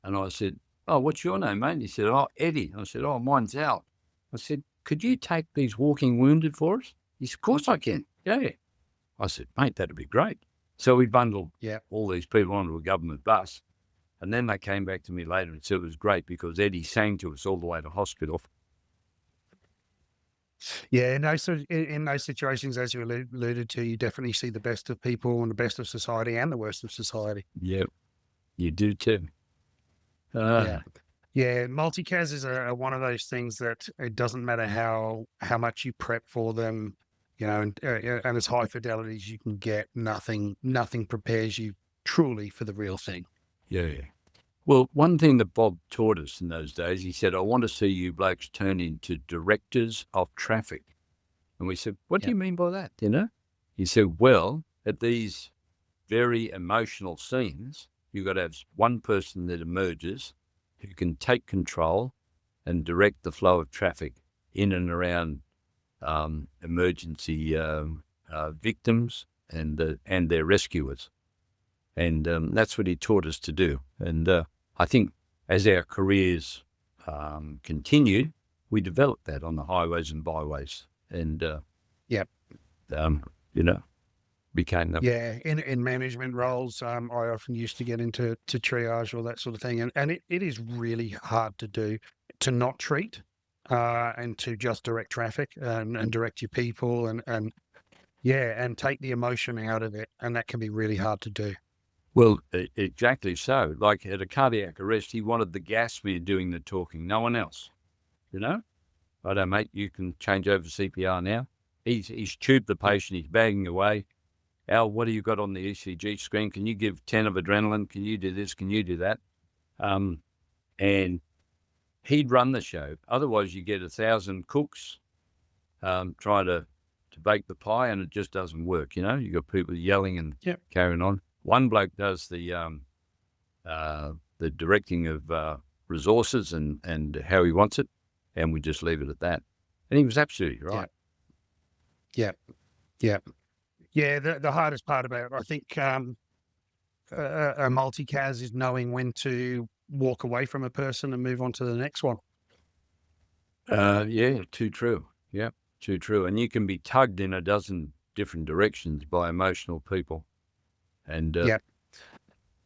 And I said, oh, what's your name, mate? And he said, oh, Eddie. I said, oh, mine's Al. I said, could you take these walking wounded for us? He said, of course I can. Yeah. I said, mate, that'd be great. So we bundled all these people onto a government bus. And then they came back to me later and said it was great because Eddie sang to us all the way to hospital. Yeah, in those situations, as you alluded to, you definitely see the best of people and the best of society and the worst of society. Yeah, you do too. Yeah, multi-CAS is one of those things that it doesn't matter how much you prep for them, and as high fidelity as you can get, nothing prepares you truly for the real thing. Yeah. Well, one thing that Bob taught us in those days, he said, I want to see you blokes turn into directors of traffic. And we said, what do you mean by that? He said, well, at these very emotional scenes, you've got to have one person that emerges who can take control and direct the flow of traffic in and around emergency victims and their rescuers. And that's what he taught us to do. And I think as our careers continued, we developed that on the highways and byways. And, became the... Yeah, in management roles, I often used to get into triage or that sort of thing. And it is really hard to do, to not treat and to just direct traffic and direct your people and take the emotion out of it. And that can be really hard to do. Well, exactly so. Like at a cardiac arrest, he wanted the gas man doing the talking, no one else. Righto, mate, you can change over CPR now. He's tubed the patient, he's bagging away. Al, what do you got on the ECG screen? Can you give 10 of adrenaline? Can you do this? Can you do that? And he'd run the show. Otherwise, you get 1,000 cooks trying to bake the pie, and it just doesn't work. You got people yelling and carrying on. One bloke does the directing of resources and how he wants it, and we just leave it at that. And he was absolutely right. Yeah. The hardest part about it, I think, a multicast is knowing when to walk away from a person and move on to the next one. Too true. Yeah, too true. And you can be tugged in a dozen different directions by emotional people, and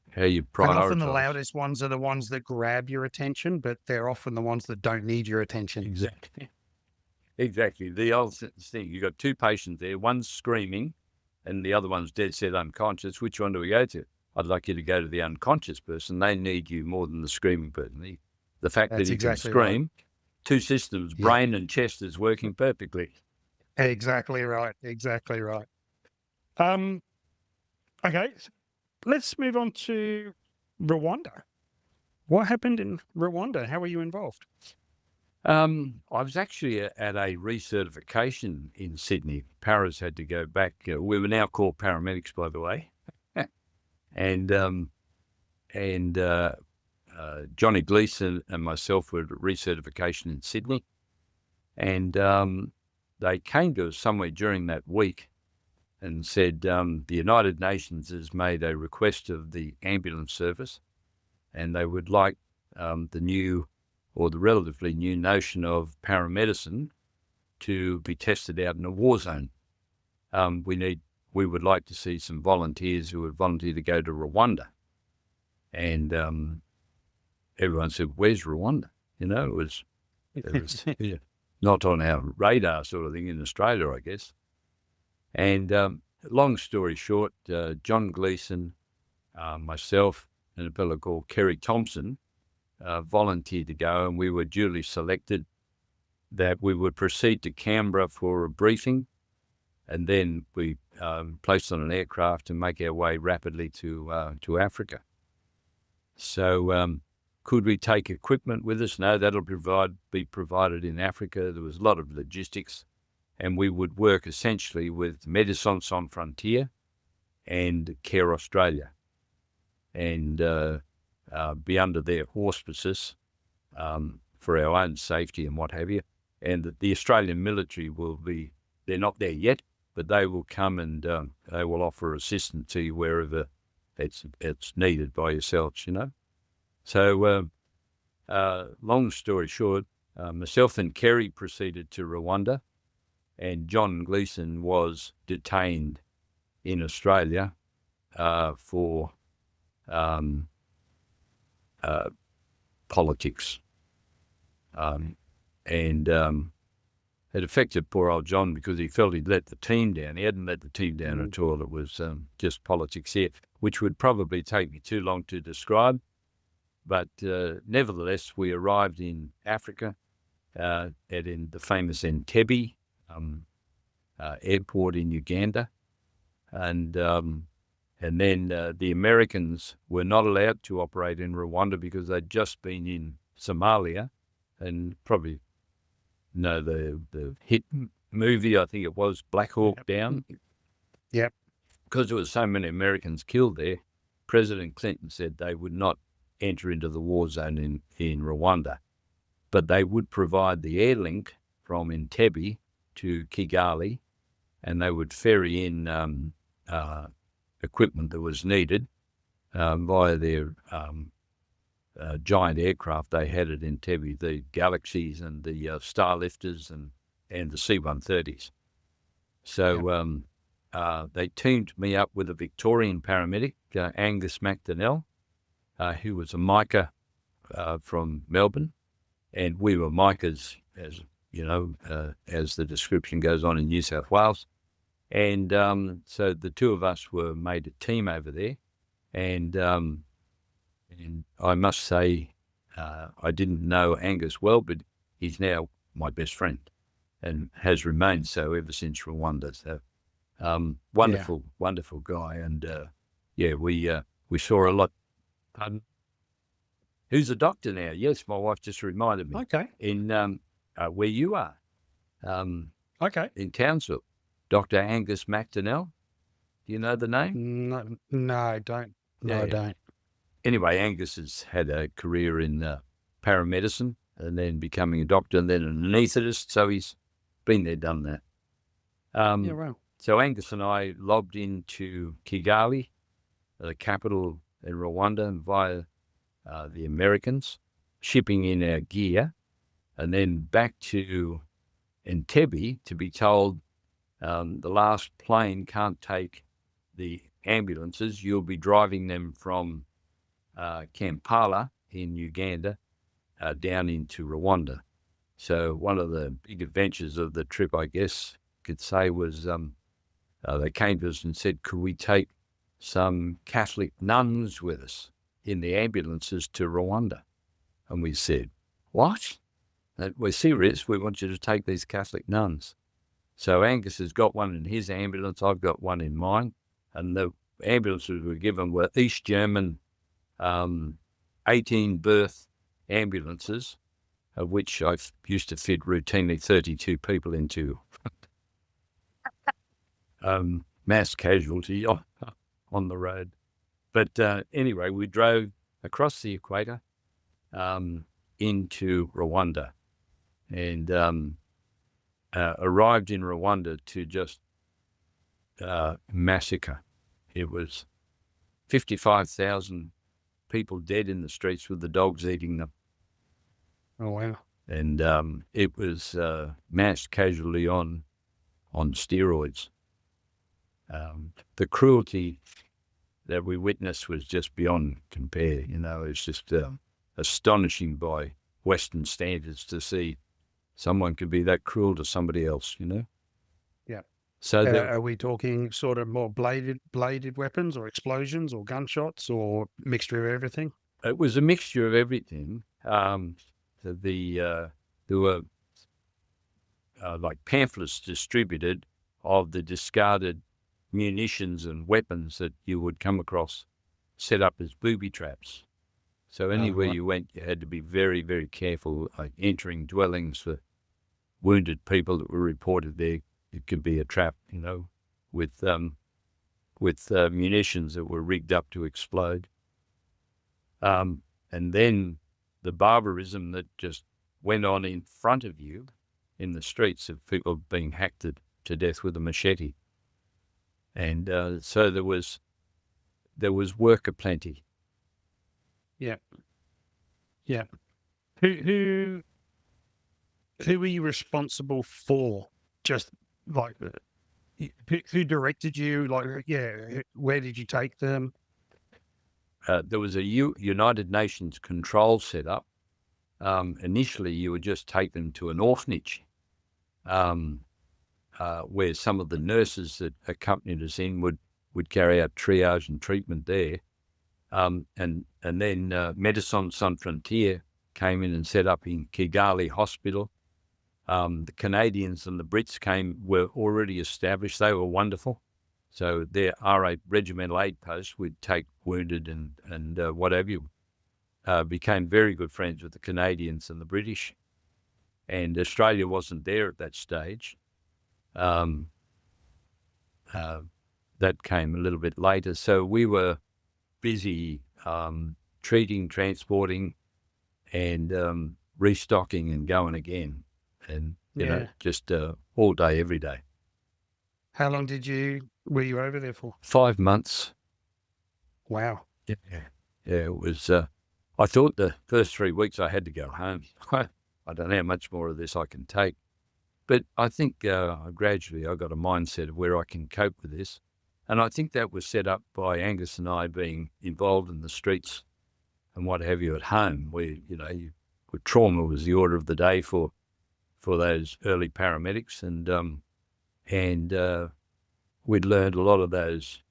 how you prioritize. And often the loudest ones are the ones that grab your attention, but they're often the ones that don't need your attention. Exactly. The old thing, you got two patients there, one's screaming and the other one's dead set unconscious. Which one do we go to? I'd like you to go to the unconscious person. They need you more than the screaming person. The fact that he can scream, two systems, brain and chest, is working perfectly. Exactly right. Okay, let's move on to Rwanda. What happened in Rwanda? How were you involved? I was actually at a recertification in Sydney. Paras had to go back. We were now called paramedics, by the way. and Johnny Gleason and myself were at recertification in Sydney. And they came to us somewhere during that week and said, the United Nations has made a request of the ambulance service, and they would like the relatively new notion of paramedicine to be tested out in a war zone. We would like to see some volunteers who would volunteer to go to Rwanda. And everyone said, "Where's Rwanda?" It was not on our radar sort of thing in Australia, I guess. And long story short, John Gleason, myself, and a fellow called Kerry Thompson volunteered to go, and we were duly selected that we would proceed to Canberra for a briefing, and then we placed on an aircraft and make our way rapidly to Africa. So could we take equipment with us? No, that'll be provided in Africa. There was a lot of logistics, and we would work essentially with Médecins Sans Frontières and Care Australia, and be under their auspices for our own safety and what have you. And the Australian military they're not there yet, but they will come and they will offer assistance to you wherever it's needed by yourselves, So long story short, myself and Kerry proceeded to Rwanda, and John Gleason was detained in Australia for politics. It affected poor old John because he felt he'd let the team down. He hadn't let the team down at all. It was just politics here, which would probably take me too long to describe. But nevertheless, we arrived in Africa in the famous Entebbe airport in Uganda. And then the Americans were not allowed to operate in Rwanda because they'd just been in Somalia, and probably the hit movie, I think it was, Black Hawk Down. Yep. Because there were so many Americans killed there, President Clinton said they would not enter into the war zone in Rwanda, but they would provide the air link from Entebbe to Kigali, and they would ferry in equipment that was needed via their giant aircraft they had at Entebbe, the Galaxies and the Starlifters and the C-130s. So they teamed me up with a Victorian paramedic, Angus McDonnell, who was a Micah from Melbourne, and we were Micahs, as as the description goes on in New South Wales. And so the two of us were made a team over there, and I must say I didn't know Angus well, but he's now my best friend and has remained so ever since Rwanda. So wonderful guy, and we saw a lot. Pardon? Who's a doctor now? Yes, my wife just reminded me. Okay. In where you are. Okay. in Townsville. Dr. Angus McDonnell. Do you know the name? No, I don't. No, I don't. Anyway, Angus has had a career in paramedicine and then becoming a doctor and then an anaesthetist. So he's been there, done that. Yeah, wow. So Angus and I lobbed into Kigali, the capital in Rwanda, via the Americans, shipping in our gear, and then back to Entebbe to be told the last plane can't take the ambulances. You'll be driving them from Kampala in Uganda down into Rwanda. So one of the big adventures of the trip, I guess you could say, was they came to us and said, could we take some Catholic nuns with us in the ambulances to Rwanda? And we said, what? We're serious. We want you to take these Catholic nuns. So Angus has got one in his ambulance. I've got one in mine. And the ambulances we were given were East German 18-berth ambulances, of which I used to fit routinely 32 people into. Mass casualty on the road. But anyway, we drove across the equator into Rwanda and arrived in Rwanda to just massacre. It was 55,000 people dead in the streets with the dogs eating them. Oh, wow. And it was mass casualty on steroids. The cruelty that we witnessed was just beyond compare. It's just astonishing by Western standards to see someone could be that cruel to somebody else, Yeah. So are we talking sort of more bladed weapons or explosions or gunshots or mixture of everything? it was a mixture of everything. There were like pamphlets distributed of the discarded munitions and weapons that you would come across set up as booby traps. So anywhere right. you went, you had to be very, very careful, like entering dwellings for wounded people that were reported there. It could be a trap, with munitions that were rigged up to explode. And then the barbarism that just went on in front of you in the streets of people being hacked to death with a machete. And so there was work aplenty. Yeah. Yeah. Who were you responsible for? Just like who directed you? Like, where did you take them? There was a United Nations control set up. Initially, you would just take them to an orphanage where some of the nurses that accompanied us in would carry out triage and treatment there. And then Médecins Sans Frontières came in and set up in Kigali Hospital. The Canadians and the Brits were already established. They were wonderful. So their R8 regimental aid post would take wounded and what have you. Became very good friends with the Canadians and the British. And Australia wasn't there at that stage. That came a little bit later. So we were busy treating, transporting, and restocking and going again. And, just all day, every day. How long were you over there for? 5 months. Wow. Yeah, it was, I thought the first 3 weeks I had to go home. I don't know how much more of this I can take. But I think gradually I got a mindset of where I can cope with this. And I think that was set up by Angus and I being involved in the streets and what have you at home, where, trauma was the order of the day for those early paramedics. And we'd learned a lot of those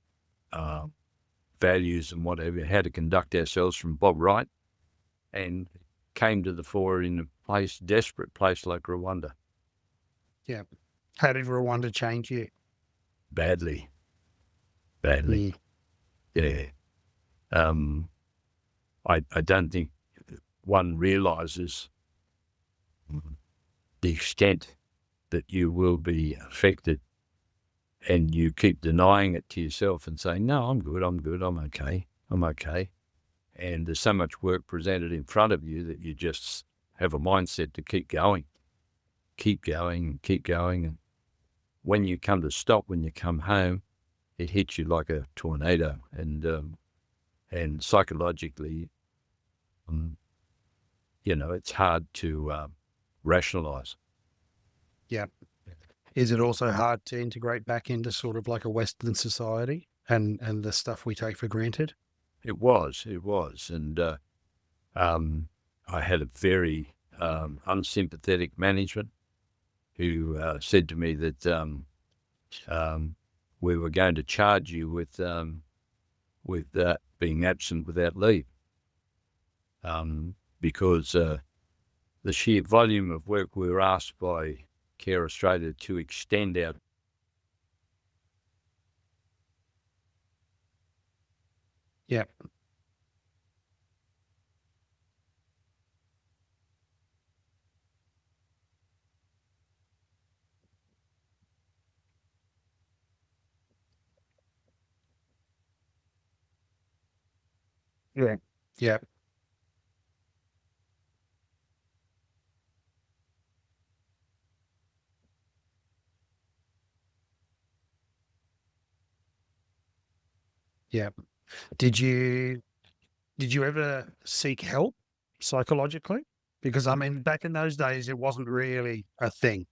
values and whatever, how to conduct ourselves from Bob Wright, and came to the fore in a desperate place like Rwanda. Yeah. How did Rwanda change you? Badly. Yeah. I don't think one realises the extent that you will be affected, and you keep denying it to yourself and saying, no, I'm good, I'm okay. And there's so much work presented in front of you that you just have a mindset to keep going. And when you come to stop, when you come home, it hits you like a tornado. And psychologically, it's hard to rationalize. Yeah. Is it also hard to integrate back into sort of like a Western society and the stuff we take for granted? It was. And I had a very unsympathetic management who said to me that we were going to charge you with being absent without leave, because the sheer volume of work we were asked by Care Australia to extend our. Yeah. Yeah. Yeah. Yeah. Did you ever seek help psychologically? Because I mean, back in those days, it wasn't really a thing.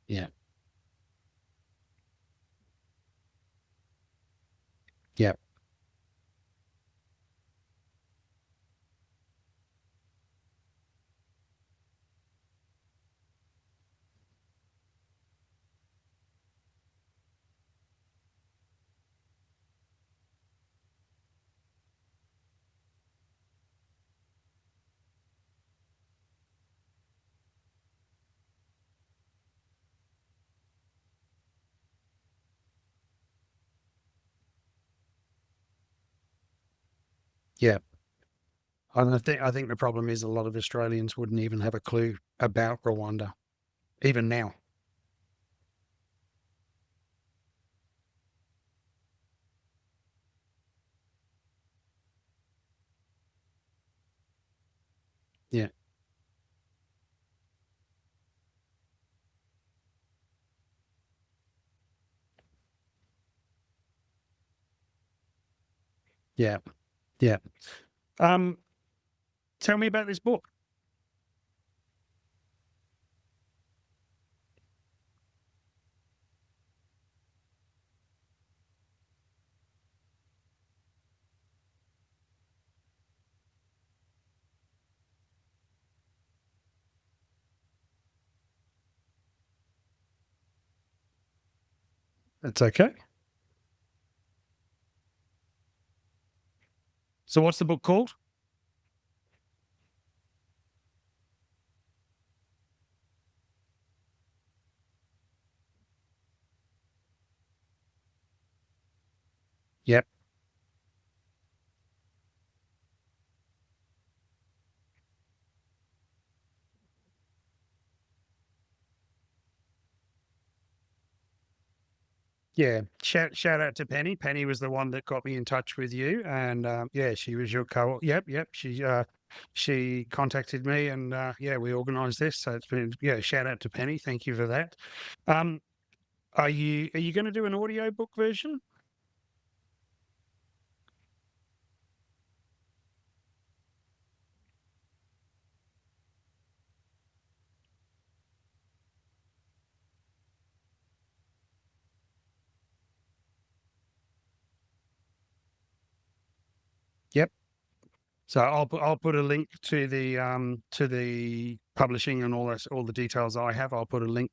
Yeah. Yeah. Yeah. And I think the problem is a lot of Australians wouldn't even have a clue about Rwanda, even now. Yeah. Yeah. Yeah. Um, Tell me about this book. It's okay. So what's the book called? Yep. Yeah. Shout out to Penny. Penny was the one that got me in touch with you, and yeah, she was your co. Yep. Yep. She contacted me, and yeah, we organised this. So it's been, yeah. Shout out to Penny. Thank you for that. Um, are you going to do an audio book version? Yep. So I'll put a link to the publishing and all the details I have. I'll put a link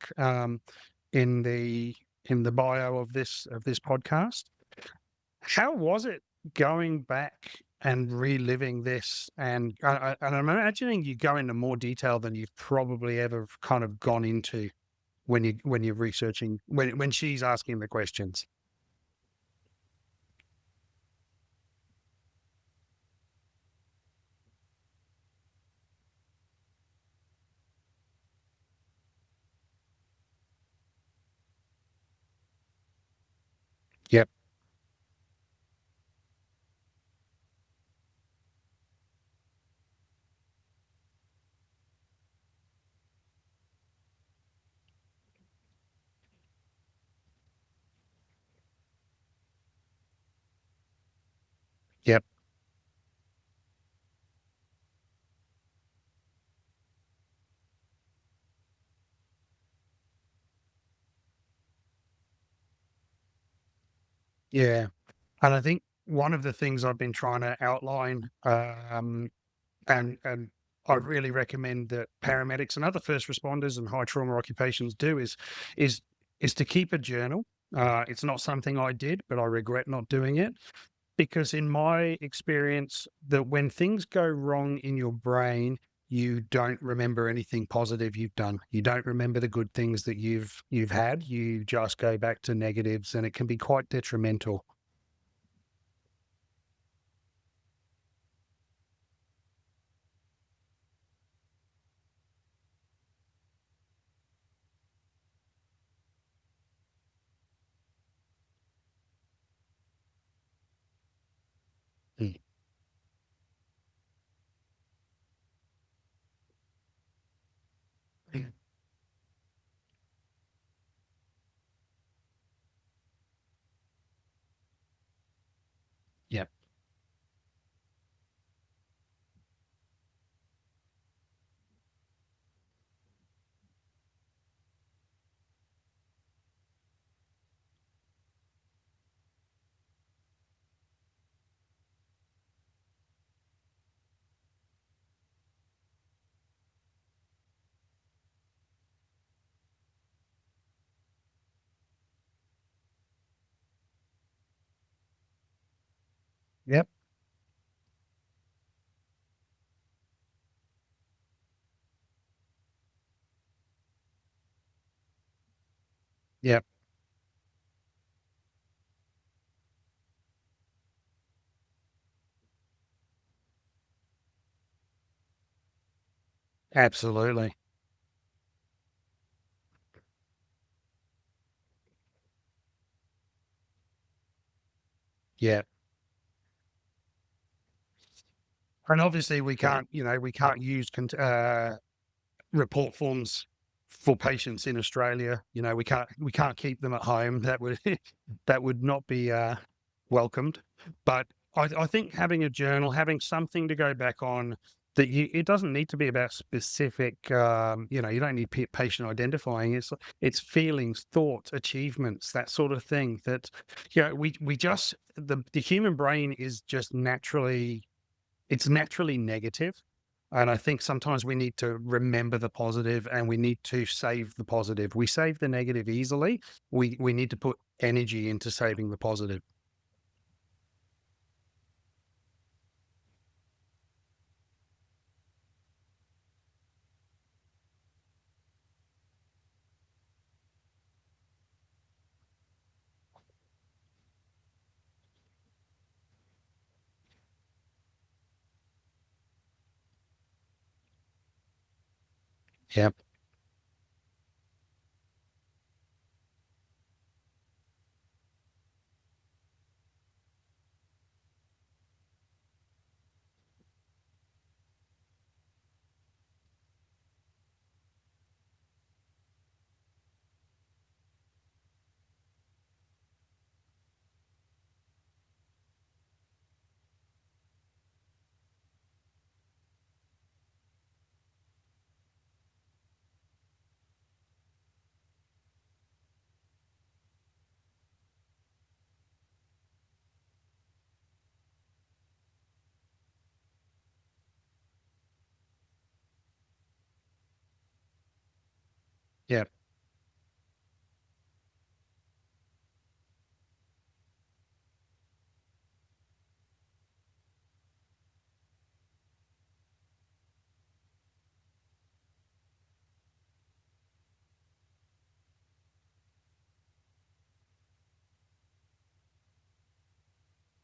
in the bio of this podcast. How was it going back and reliving this? And I'm imagining you go into more detail than you've probably ever kind of gone into when you're researching when she's asking the questions. Yep. Yeah. And I think one of the things I've been trying to outline, and I really recommend that paramedics and other first responders and high trauma occupations do is is to keep a journal. It's not something I did, but I regret not doing it, because in my experience, that when things go wrong in your brain, you don't remember anything positive you've done. You don't remember the good things that you've had. You just go back to negatives, and it can be quite detrimental. Mm. Mm. Yep. Yep. Yep. Absolutely. Yeah. And obviously we can't, we can't use report forms for patients in Australia. We can't keep them at home. That would that would not be welcomed. But I think having a journal, having something to go back on, that it doesn't need to be about specific. You don't need patient identifying. It's feelings, thoughts, achievements, that sort of thing. That we just the human brain is just naturally, it's naturally negative. And I think sometimes we need to remember the positive, and we need to save the positive. We save the negative easily. We need to put energy into saving the positive. Yep. Yep.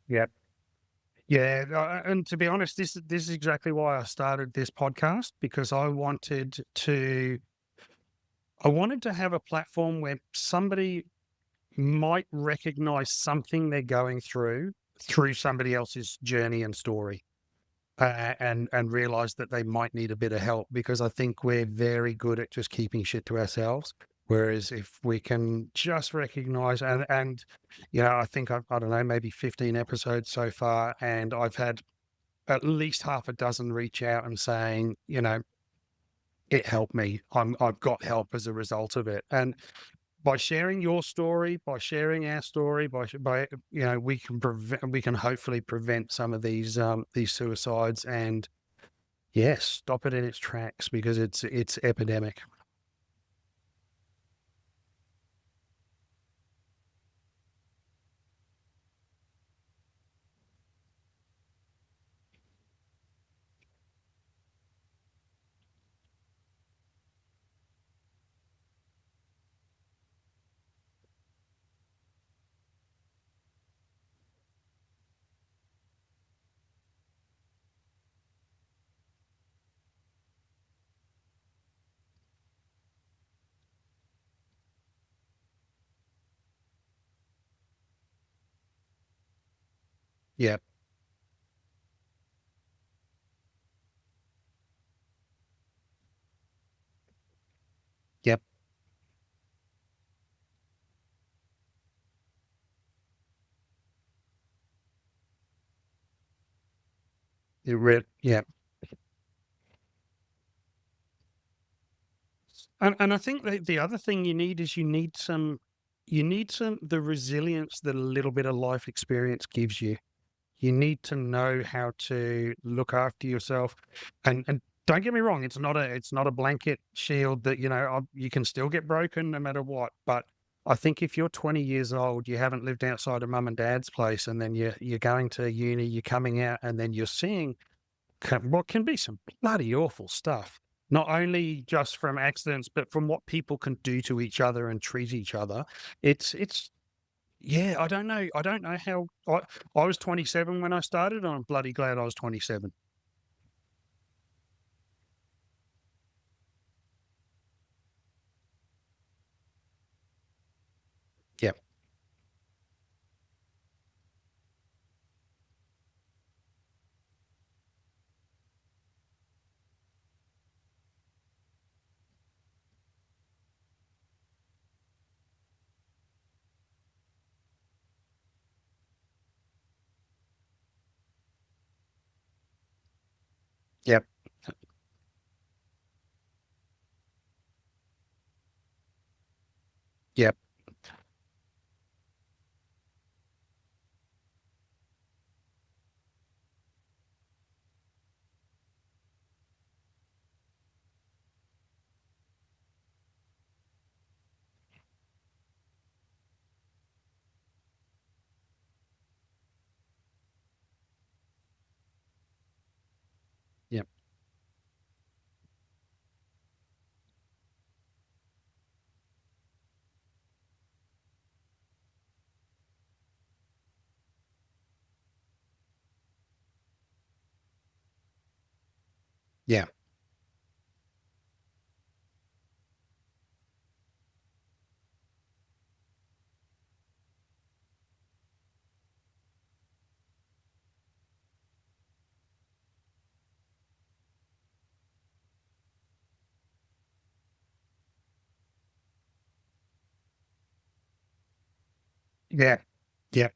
Yep. Yeah. And to be honest, this is exactly why I started this podcast, because I wanted to have a platform where somebody might recognize something they're going through somebody else's journey and story, and realize that they might need a bit of help, because I think we're very good at just keeping shit to ourselves. Whereas if we can just recognize, and I think I don't know, maybe 15 episodes so far, and I've had at least half a dozen reach out and saying, it helped me. I've got help as a result of it. And by sharing your story, by sharing our story, by we can hopefully prevent some of these suicides, and yes, stop it in its tracks, because it's epidemic. Yep, yep. Yep. And I think the other thing you need is you need some the resilience that a little bit of life experience gives you. You need to know how to look after yourself, and don't get me wrong, it's not a blanket shield that you can still get broken no matter what. But I think if you're 20 years old, you haven't lived outside of mum and dad's place, and then you're going to uni, you're coming out, and then you're seeing what can be some bloody awful stuff. Not only just from accidents, but from what people can do to each other and treat each other. It's yeah, I don't know. I don't know how I was 27 when I started. And I'm bloody glad I was 27. Yep. Yep. Yep. Yep. Yeah. Yeah. Yep.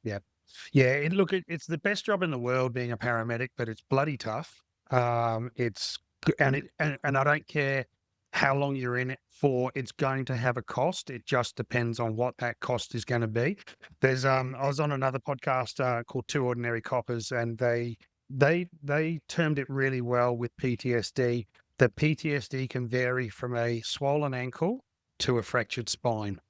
Yep. Yeah. It's the best job in the world being a paramedic, but it's bloody tough. It's and I don't care how long you're in it for. It's going to have a cost. It just depends on what that cost is going to be. I was on another podcast called Two Ordinary Coppers, and they termed it really well with PTSD. The PTSD can vary from a swollen ankle to a fractured spine.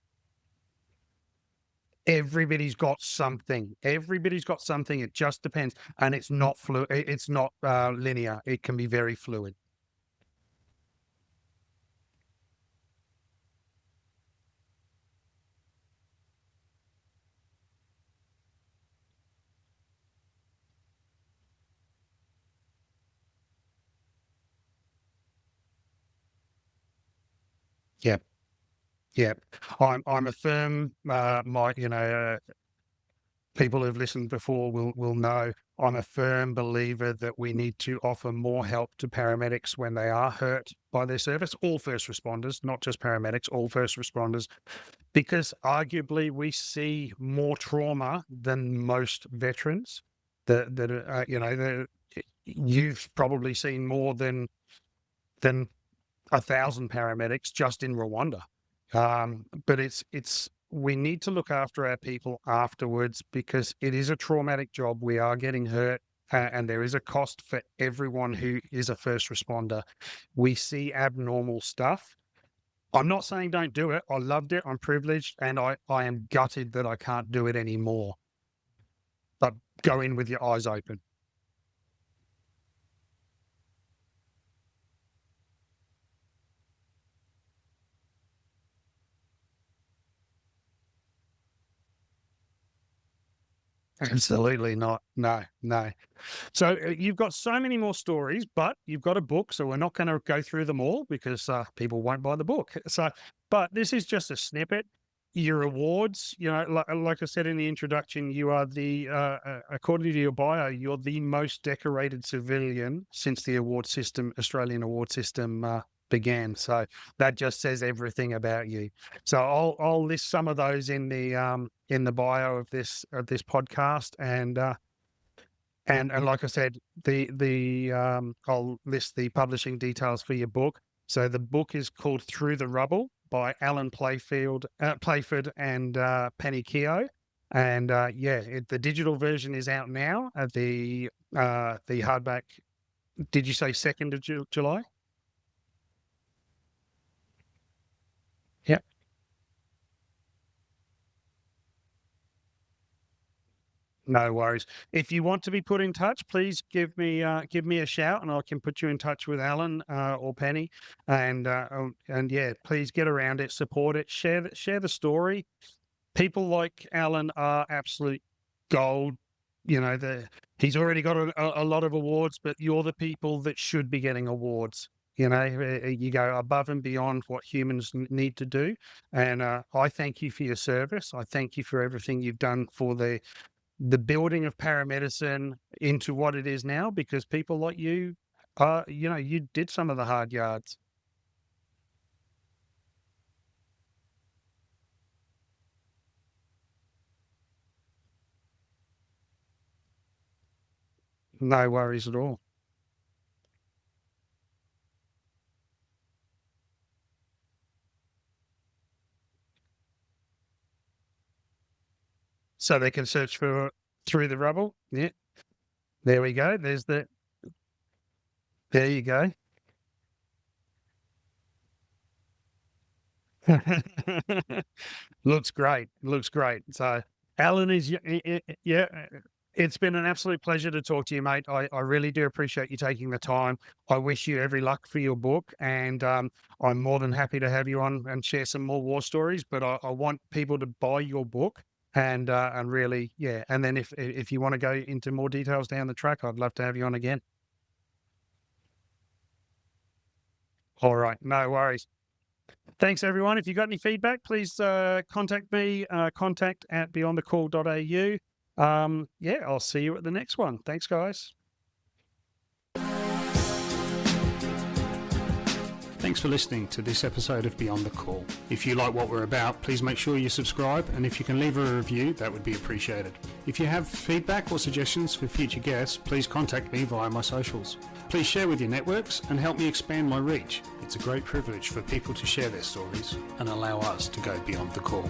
Everybody's got something. Everybody's got something. It just depends, and it's not It's not linear. It can be very fluid. Yeah. Yeah, I'm a firm, people who've listened before will know I'm a firm believer that we need to offer more help to paramedics when they are hurt by their service, all first responders, not just paramedics, all first responders, because arguably we see more trauma than most veterans you've probably seen more than 1,000 paramedics just in Rwanda. But we need to look after our people afterwards because it is a traumatic job. We are getting hurt, and there is a cost for everyone who is a first responder. We see abnormal stuff. I'm not saying don't do it. I loved it. I'm privileged, and I am gutted that I can't do it anymore. But go in with your eyes open. Absolutely not. No, no. So you've got so many more stories, but you've got a book, so we're not going to go through them all because people won't buy the book. So, but this is just a snippet. Your awards, like I said in the introduction, you are according to your bio, you're the most decorated civilian since the Australian award system began. So that just says everything about you. So I'll list some of those in the bio of this podcast, and like I said, I'll list the publishing details for your book. So the book is called Through the Rubble by Alan Playford and Penny Keogh. And the digital version is out now. The hardback, did you say 2nd of July? Yep. No worries. If you want to be put in touch, please give me a shout, and I can put you in touch with Alan or Penny. And yeah, please get around it, support it, share the story. People like Alan are absolute gold. He's already got a lot of awards, but you're the people that should be getting awards. You go above and beyond what humans need to do. And I thank you for your service. I thank you for everything you've done for the building of paramedicine into what it is now, because people like you, you did some of the hard yards. No worries at all. So they can search for Through the Rubble. Yeah. There we go. There you go. Looks great. Looks great. So Alan yeah, it's been an absolute pleasure to talk to you, mate. I really do appreciate you taking the time. I wish you every luck for your book, and I'm more than happy to have you on and share some more war stories, but I want people to buy your book and really, yeah. And then if you want to go into more details down the track, I'd love to have you on again. All right. No worries. Thanks, everyone. If you've got any feedback, please contact me, contact@beyondthecall.au. Yeah, I'll see you at the next one. Thanks, guys. Thanks for listening to this episode of Beyond the Call. If you like what we're about, please make sure you subscribe, and if you can leave a review, that would be appreciated. If you have feedback or suggestions for future guests, please contact me via my socials. Please share with your networks and help me expand my reach. It's a great privilege for people to share their stories and allow us to go beyond the call.